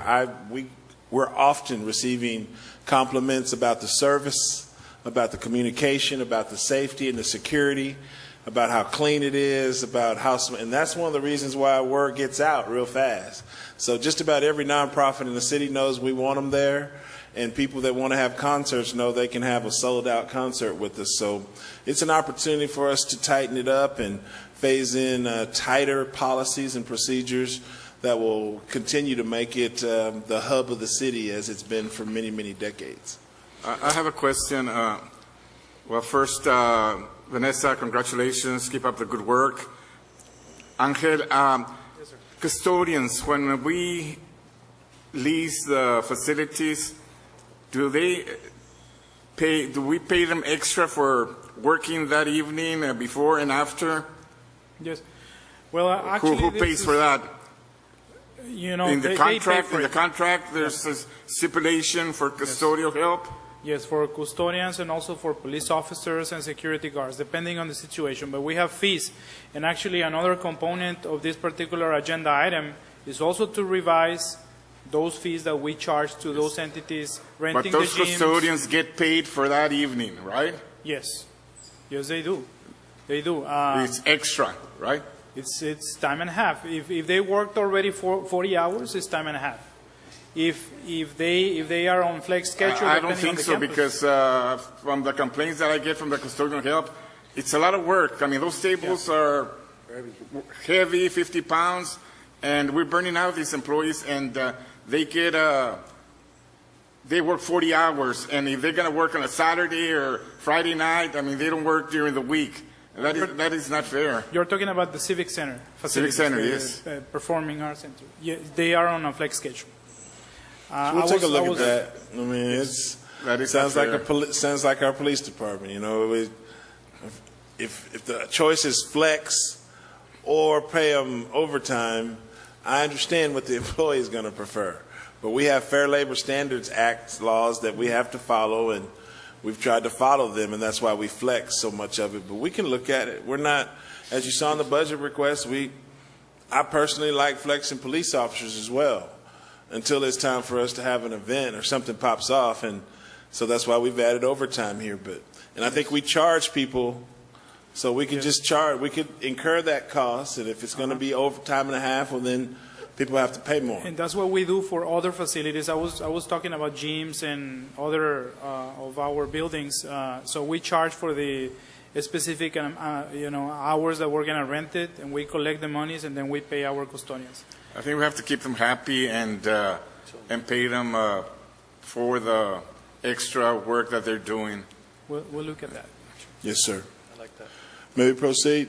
[SPEAKER 2] often receiving compliments about the service, about the communication, about the safety and the security, about how clean it is, and that's one of the reasons why word gets out real fast. So just about every nonprofit in the city knows we want them there, and people that want to have concerts know they can have a sold-out concert with us. So it's an opportunity for us to tighten it up and phase in tighter policies and procedures that will continue to make it the hub of the city as it's been for many, many decades.
[SPEAKER 7] I have a question. Well, first, Vanessa, congratulations. Keep up the good work. Angel, custodians, when we lease the facilities, do we pay them extra for working that evening before and after?
[SPEAKER 8] Yes. Well, actually,
[SPEAKER 7] who pays for that?
[SPEAKER 8] In
[SPEAKER 7] the contract, there's a stipulation for custodial help.
[SPEAKER 8] Yes, for custodians and also for police officers and security guards, depending on the situation. But we have fees. And actually, another component of this particular agenda item is also to revise those fees that we charge to those entities
[SPEAKER 7] But
[SPEAKER 8] renting the
[SPEAKER 7] those
[SPEAKER 8] gyms.
[SPEAKER 7] custodians get paid for that evening, right?
[SPEAKER 8] Yes, yes, they do. They do.
[SPEAKER 7] It's extra, right?
[SPEAKER 8] It's time and a half. If they worked already for 40 hours, it's time and a half. If they are on flex schedule,
[SPEAKER 7] I don't
[SPEAKER 8] depending on
[SPEAKER 7] think
[SPEAKER 8] the
[SPEAKER 7] so
[SPEAKER 8] campus.
[SPEAKER 7] because from the complaints that I get from the custodial help, it's a lot of work. I mean, those tables are heavy, 50 pounds, and we're burning out these employees, and they get they work 40 hours, and if they're going to work on a Saturday or Friday night, I mean, they don't work during the week. That is not fair.
[SPEAKER 8] You're talking about the Civic Center facilities.
[SPEAKER 7] Center,
[SPEAKER 8] the,
[SPEAKER 7] yes.
[SPEAKER 8] Performing Arts Center. Yeah, they are on a flex schedule.
[SPEAKER 2] So we'll take a look at that. I mean,
[SPEAKER 7] That is
[SPEAKER 2] sounds
[SPEAKER 7] not
[SPEAKER 2] like
[SPEAKER 7] fair.
[SPEAKER 2] sounds like our police department. You know, if the choice is flex or pay them overtime, I understand what the employee is going to prefer. But we have Fair Labor Standards Act laws that we have to follow, and we've tried to follow them, and that's why we flex so much of it. But we can look at it. We're not, as you saw in the budget request, I personally like flexing police officers as well until it's time for us to have an event or something pops off. And so that's why we've added overtime here. And I think we charge people, so we can just charge, we could incur that cost, and if it's going to be overtime and a half, well, then people have to pay more.
[SPEAKER 8] And that's what we do for other facilities. I was talking about gyms and other of our buildings. So we charge for the specific hours that we're going to rent it, and we collect the monies, and then we pay our custodians.
[SPEAKER 7] I think we have to keep them happy and pay them for the extra work that they're doing.
[SPEAKER 8] We'll look at that.
[SPEAKER 2] Yes, sir.
[SPEAKER 5] I like that.
[SPEAKER 2] May we proceed?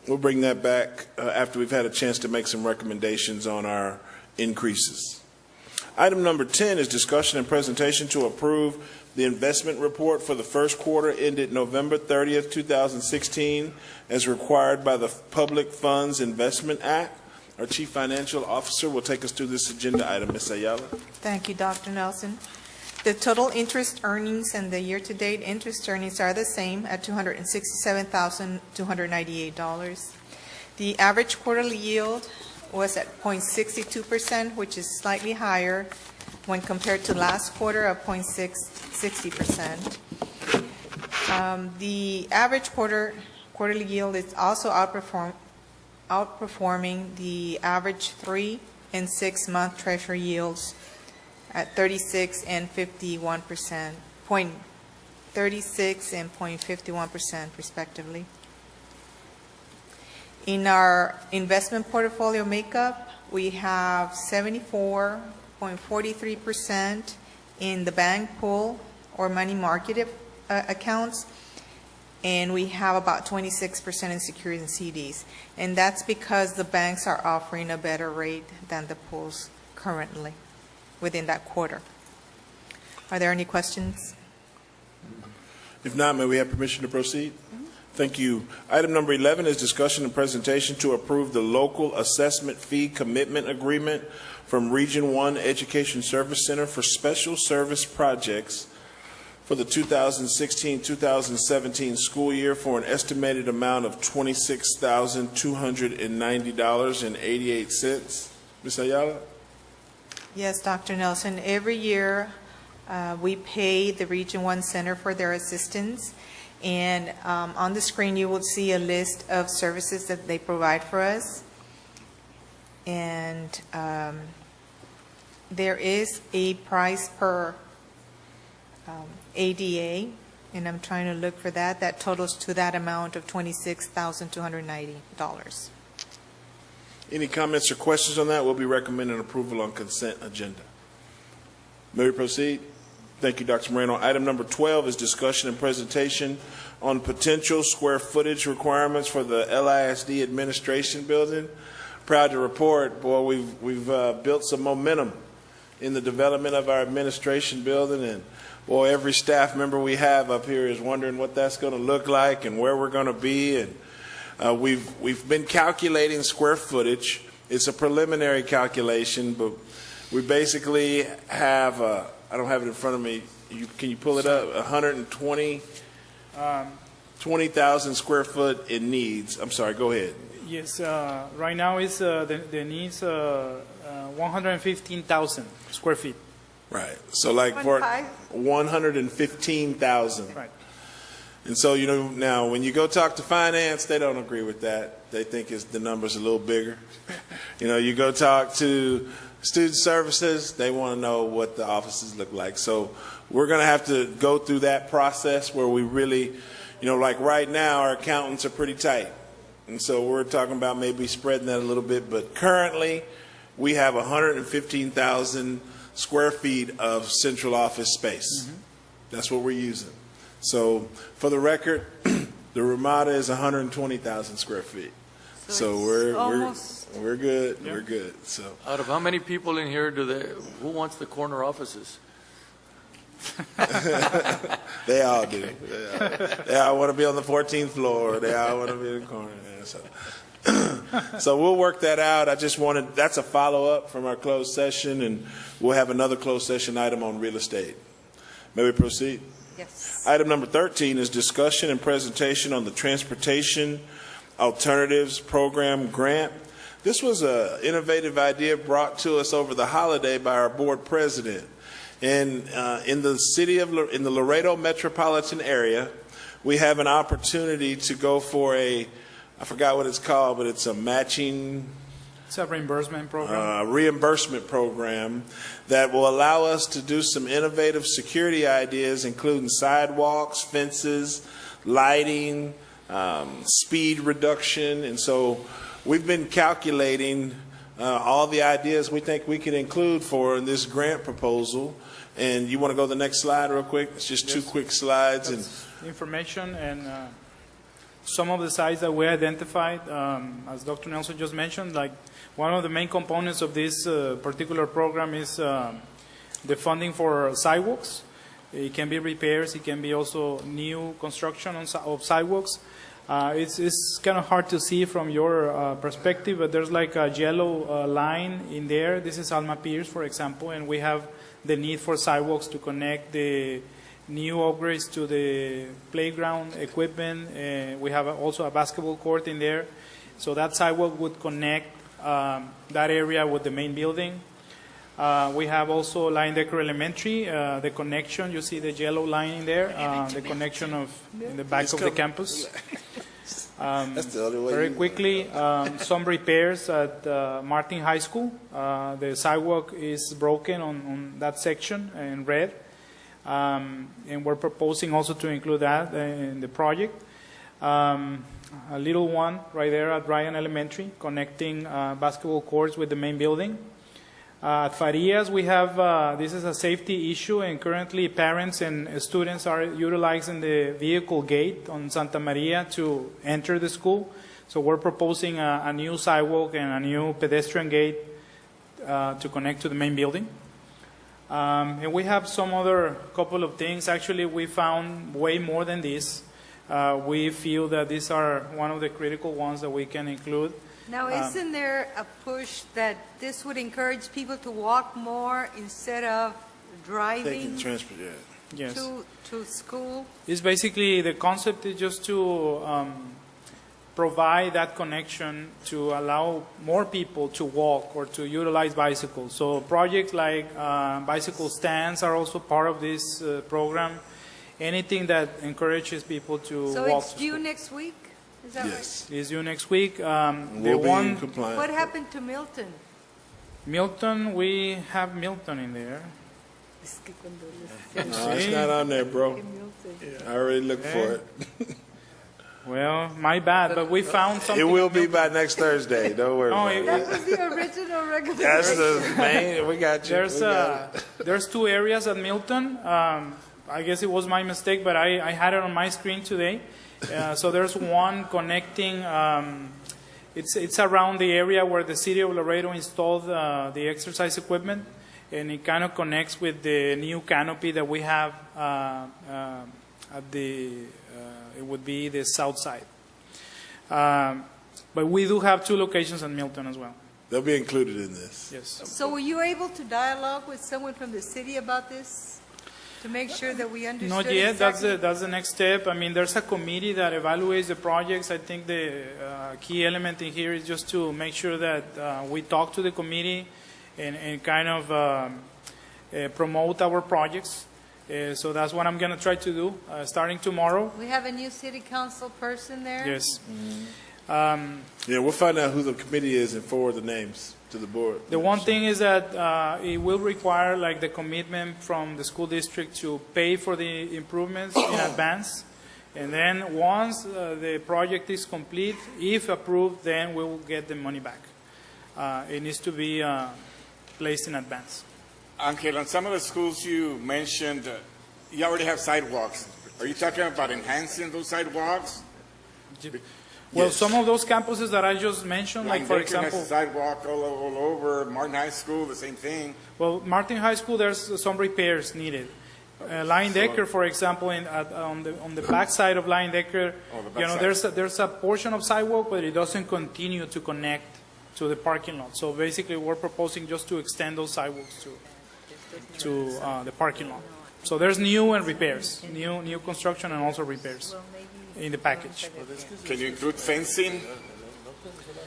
[SPEAKER 2] We'll bring that back after we've had a chance to make some recommendations on our increases. Item number 10 is discussion and presentation to approve the investment report for the first quarter ended November 30th, 2016, as required by the Public Funds Investment Act. Our Chief Financial Officer will take us through this agenda item. Ms. Ayala.
[SPEAKER 3] Thank you, Dr. Nelson. The total interest earnings and the year-to-date interest earnings are the same at $267,298. The average quarterly yield was at 0.62%, which is slightly higher when compared to last quarter of 0.60%. The average quarterly yield is also outperforming the average 3- and 6-month Treasury yields at 36 and 51%, 36 and 0.51% respectively. In our investment portfolio makeup, we have 74.43% in the bank pool or money market accounts, and we have about 26% in securities and CDs. And that's because the banks are offering a better rate than the pools currently within that quarter. Are there any questions?
[SPEAKER 2] If not, may we have permission to proceed? Thank you. Item number 11 is discussion and presentation to approve the local assessment fee commitment agreement from Region 1 Education Service Center for special service projects for the 2016-2017 school year for an estimated amount of $26,290.88. Ms. Ayala?
[SPEAKER 3] Yes, Dr. Nelson. Every year, we pay the Region 1 Center for their assistance. And on the screen, you will see a list of services that they provide for us. And there is a price per ADA, and I'm trying to look for that. That totals to that amount of $26,290.
[SPEAKER 2] Any comments or questions on that? We'll be recommending approval on consent agenda. May we proceed? Thank you, Dr. Moreno. Item number 12 is discussion and presentation on potential square footage requirements for the LISD administration building. Proud to report, boy, we've built some momentum in the development of our administration building, and boy, every staff member we have up here is wondering what that's going to look like and where we're going to be. And we've been calculating square footage. It's a preliminary calculation, but we basically have I don't have it in front of me. Can you pull it up? 20,000 square foot in needs. I'm sorry, go ahead.
[SPEAKER 8] Yes, right now is the needs 115,000 square feet.
[SPEAKER 2] Right. So like for
[SPEAKER 4] 1.5?
[SPEAKER 2] 115,000.
[SPEAKER 8] Right.
[SPEAKER 2] And so, now when you go talk to finance, they don't agree with that. They think the number's a little bigger. You go talk to student services, they want to know what the offices look like. So we're going to have to go through that process where we really, like right now, our accountants are pretty tight. And so we're talking about maybe spreading that a little bit. But currently, we have 115,000 square feet of central office space. Mm-hmm. That's what we're using. So for the record, the Ramada is 120,000 square feet. So we're good.
[SPEAKER 8] Yeah.
[SPEAKER 2] We're good. So
[SPEAKER 5] Out of how many people in here who wants the corner offices?
[SPEAKER 2] they all do. They all want to be on the 14th floor. They all want to be in the corner. So we'll work that out. That's a follow-up from our closed session, and we'll have another closed session item on real estate. May we proceed?
[SPEAKER 4] Yes.
[SPEAKER 2] Item number 13 is discussion and presentation on the Transportation Alternatives Program grant. This was an innovative idea brought to us over the holiday by our board president. And in the Laredo metropolitan area, we have an opportunity to go for I forgot what it's called, but it's a matching
[SPEAKER 8] It's a reimbursement program.
[SPEAKER 2] reimbursement program that will allow us to do some innovative security ideas, including sidewalks, fences, lighting, speed reduction. And so we've been calculating all the ideas we think we can include in this grant proposal. And you want to go to the next slide real quick? It's just two quick slides.
[SPEAKER 8] That's information and some of the sites that we identified, as Dr. Nelson just mentioned, like one of the main components of this particular program is the funding for sidewalks. It can be repairs, it can be also new construction of sidewalks. It's kind of hard to see from your perspective, but there's like a yellow line in there. This is Alma Pierce, for example, and we have the need for sidewalks to connect the new upgrades to the playground equipment. We have also a basketball court in there. So that sidewalk would connect that area with the main building. We have also Line-Decker Elementary, the connection, you see the yellow line in there, the connection in the back of the campus.
[SPEAKER 2] That's the only way.
[SPEAKER 8] Very quickly, some repairs at Martin High School. The sidewalk is broken on that section in red. And we're proposing also to include that in the project. A little one right there at Ryan Elementary, connecting basketball courts with the main building. At Farias, we have, this is a safety issue, and currently parents and students are utilizing the vehicle gate on Santa Maria to enter the school. So we're proposing a new sidewalk and a new pedestrian gate to connect to the main building. And we have some other couple of things. Actually, we found way more than this. We feel that these are one of the critical ones that we can include.
[SPEAKER 4] Now, isn't there a push that this would encourage people to walk more instead of driving
[SPEAKER 2] Transport, yeah.
[SPEAKER 8] Yes.
[SPEAKER 4] to school?
[SPEAKER 8] It's basically, the concept is just to provide that connection to allow more people to walk or to utilize bicycles. So projects like bicycle stands are also part of this program. Anything that encourages people to
[SPEAKER 4] So
[SPEAKER 8] walk.
[SPEAKER 4] it's due next week? Is that
[SPEAKER 2] Yes.
[SPEAKER 8] Is due next week.
[SPEAKER 2] We'll be in
[SPEAKER 4] right?
[SPEAKER 2] compliance.
[SPEAKER 4] What happened to Milton?
[SPEAKER 8] Milton, we have Milton in there.
[SPEAKER 2] No, it's not on there, bro. I already looked for it.
[SPEAKER 8] Well, my bad, but we found something.
[SPEAKER 2] It will be by next Thursday. Don't worry
[SPEAKER 8] No,
[SPEAKER 2] about it.
[SPEAKER 4] That was the original recommendation.
[SPEAKER 2] That's the main. We got you.
[SPEAKER 8] There's two areas at Milton. I guess it was my mistake, but I had it on my screen today. So there's one connecting. It's around the area where the city of Laredo installed the exercise equipment, and it kind of connects with the new canopy that we have at the. It would be the south side. But we do have two locations in Milton as well.
[SPEAKER 2] They'll be included in this.
[SPEAKER 8] Yes.
[SPEAKER 4] So were you able to dialogue with someone from the city about this to make sure that we understood
[SPEAKER 8] Not yet.
[SPEAKER 4] exactly?
[SPEAKER 8] That's the next step. I mean, there's a committee that evaluates the projects. I think the key element in here is just to make sure that we talk to the committee and kind of promote our projects. So that's what I'm going to try to do starting tomorrow.
[SPEAKER 4] We have a new city council person there?
[SPEAKER 8] Yes.
[SPEAKER 2] Yeah, we'll find out who the committee is and forward the names to the board.
[SPEAKER 8] The one thing is that it will require like the commitment from the school district to pay for the improvements in advance. And then once the project is complete, if approved, then we will get the money back. It needs to be placed in advance.
[SPEAKER 7] Angel, on some of the schools you mentioned, you already have sidewalks. Are you talking about enhancing those sidewalks?
[SPEAKER 8] Well,
[SPEAKER 2] Yes.
[SPEAKER 8] some of those campuses that I just mentioned, like for
[SPEAKER 7] Lincoln has
[SPEAKER 8] example,
[SPEAKER 7] a sidewalk all over. Martin High School, the same thing.
[SPEAKER 8] well, Martin High School, there's some repairs needed. Lion Decker, for example, on the back side of Lion Decker,
[SPEAKER 7] Oh, the
[SPEAKER 8] you know,
[SPEAKER 7] backside.
[SPEAKER 8] there's a portion of sidewalk, but it doesn't continue to connect to the parking lot. So basically, we're proposing just to extend those sidewalks to the parking lot. So there's new and repairs, new construction and also repairs in the package.
[SPEAKER 7] Can you include fencing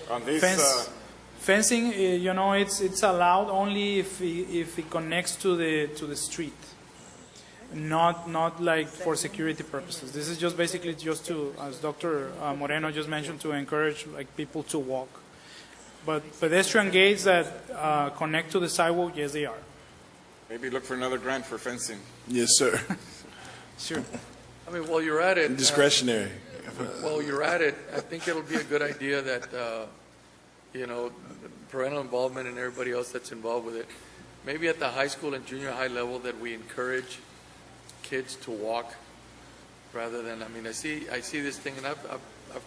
[SPEAKER 7] on this?
[SPEAKER 8] Fencing, you know, it's allowed only if it connects to the street, not like for security purposes. This is just basically just to, as Dr. Moreno just mentioned, to encourage like people to walk. But pedestrian gates that connect to the sidewalk, yes, they are.
[SPEAKER 7] Maybe look for another grant for fencing.
[SPEAKER 2] Yes, sir.
[SPEAKER 8] Sure.
[SPEAKER 5] I mean, while you're at it,
[SPEAKER 2] Discretionary.
[SPEAKER 5] while you're at it, I think it'll be a good idea that, you know, parental involvement and everybody else that's involved with it, maybe at the high school and junior high level, that we encourage kids to walk rather than, I mean, I see this thing, and I've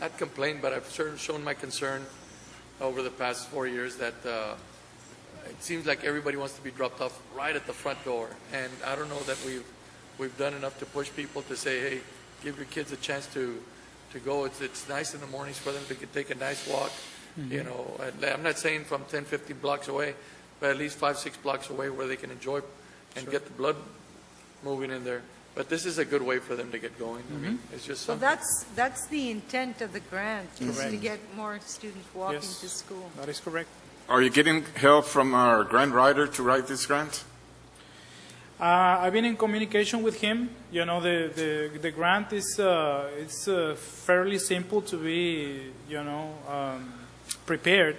[SPEAKER 5] not complained, but I've certainly shown my concern over the past 4 years that it seems like everybody wants to be dropped off right at the front door, and I don't know that we've done enough to push people to say, hey, give your kids a chance to go. It's nice in the mornings for them to take a nice walk. You know, and I'm not saying from 10, 15 blocks away, but at least 5, 6 blocks away where they can enjoy and get the blood moving in there. But this is a good way for them to get going. I mean, it's just
[SPEAKER 4] So
[SPEAKER 5] something.
[SPEAKER 4] that's the intent of the grant, is to
[SPEAKER 8] Correct.
[SPEAKER 4] get more students walking
[SPEAKER 8] Yes.
[SPEAKER 4] to school.
[SPEAKER 8] That is correct.
[SPEAKER 7] Are you getting help from our grant writer to write this grant?
[SPEAKER 8] I've been in communication with him. You know, the grant is it's fairly simple to be, you know, prepared.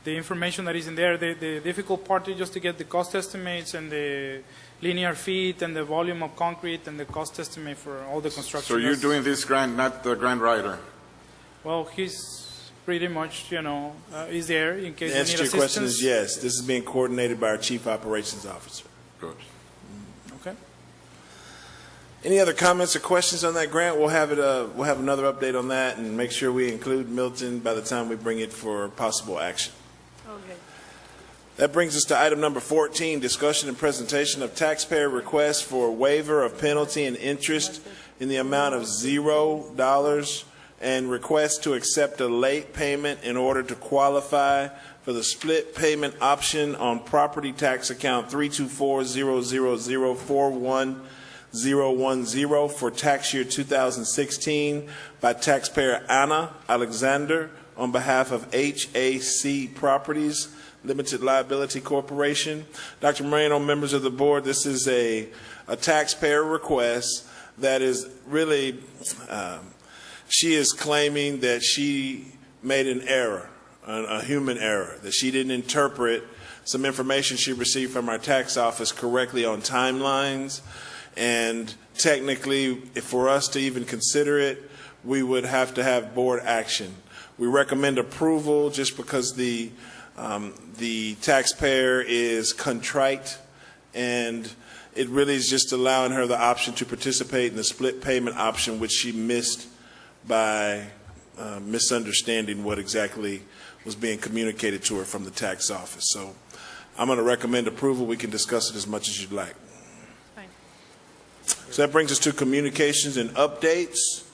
[SPEAKER 8] The information that is in there, the difficult part is just to get the cost estimates and the linear feet and the volume of concrete and the cost estimate for all the construction.
[SPEAKER 7] So you're
[SPEAKER 8] That's-
[SPEAKER 7] doing this grant, not the grant writer?
[SPEAKER 8] Well, he's pretty much, you know, is there in case
[SPEAKER 2] The
[SPEAKER 8] we
[SPEAKER 2] answer
[SPEAKER 8] need
[SPEAKER 2] to your question
[SPEAKER 8] assistance.
[SPEAKER 2] is yes. This is being coordinated by our Chief Operations Officer.
[SPEAKER 7] Good.
[SPEAKER 8] Okay.
[SPEAKER 2] Any other comments or questions on that grant? We'll have another update on that and make sure we include Milton by the time we bring it for possible action.
[SPEAKER 4] Okay.
[SPEAKER 2] That brings us to item number 14, discussion and presentation of taxpayer request for waiver of penalty and interest in the amount of $0 and request to accept a late payment in order to qualify for the split payment option on property tax account 324-000-41010 for tax year 2016 by taxpayer Anna Alexander on behalf of HAC Properties Limited Liability Corporation. Dr. Moreno, members of the board, this is a taxpayer request that is really, she is claiming that she made an error, a human error, that she didn't interpret some information she received from our tax office correctly on timelines. And technically, for us to even consider it, we would have to have board action. We recommend approval just because the taxpayer is contrite, and it really is just allowing her the option to participate in the split payment option, which she missed by misunderstanding what exactly was being communicated to her from the tax office. So I'm going to recommend approval. We can discuss it as much as you'd like.
[SPEAKER 4] Fine.
[SPEAKER 2] So that brings us to communications and updates.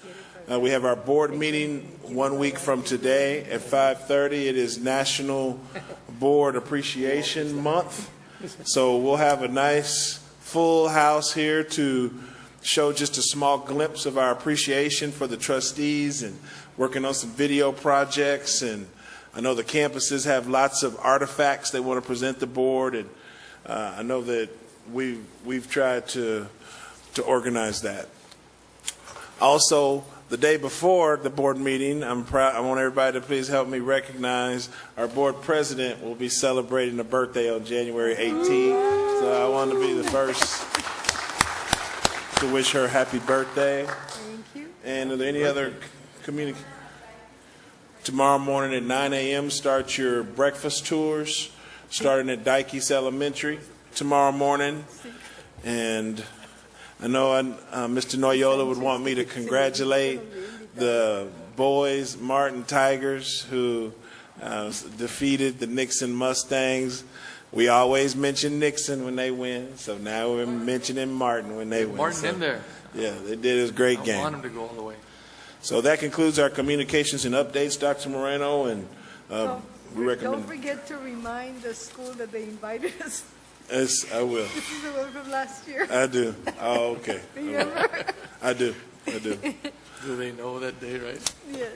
[SPEAKER 2] We have our board meeting 1 week from today at 5:30. It is National Board Appreciation Month. So we'll have a nice full house here to show just a small glimpse of our appreciation for the trustees and working on some video projects and I know the campuses have lots of artifacts they want to present the board, and I know that we've tried to organize that. Also, the day before the board meeting, I want everybody to please help me recognize our board president will be celebrating a birthday on January 18th. So I want to be the first to wish her happy birthday.
[SPEAKER 4] Thank you.
[SPEAKER 2] And are there any other communication? Tomorrow morning at 9 a.m. start your breakfast tours, starting at Dykes Elementary tomorrow morning. And I know Mr. Noyola would want me to congratulate the boys, Martin Tigers, who defeated the Nixon Mustangs. We always mention Nixon when they win, so now we're mentioning Martin when they win.
[SPEAKER 5] Martin
[SPEAKER 2] So,
[SPEAKER 5] in there.
[SPEAKER 2] yeah, they did. It was a great game.
[SPEAKER 5] I want him to go all the way.
[SPEAKER 2] So that concludes our communications and updates, Dr. Moreno, and we recommend.
[SPEAKER 4] Don't forget to remind the school that they invited us.
[SPEAKER 2] Yes, I will.
[SPEAKER 4] This is the one from last year.
[SPEAKER 2] I do. Oh, okay.
[SPEAKER 4] Remember?
[SPEAKER 2] I do.
[SPEAKER 5] Do they know that day, right?
[SPEAKER 4] Yeah.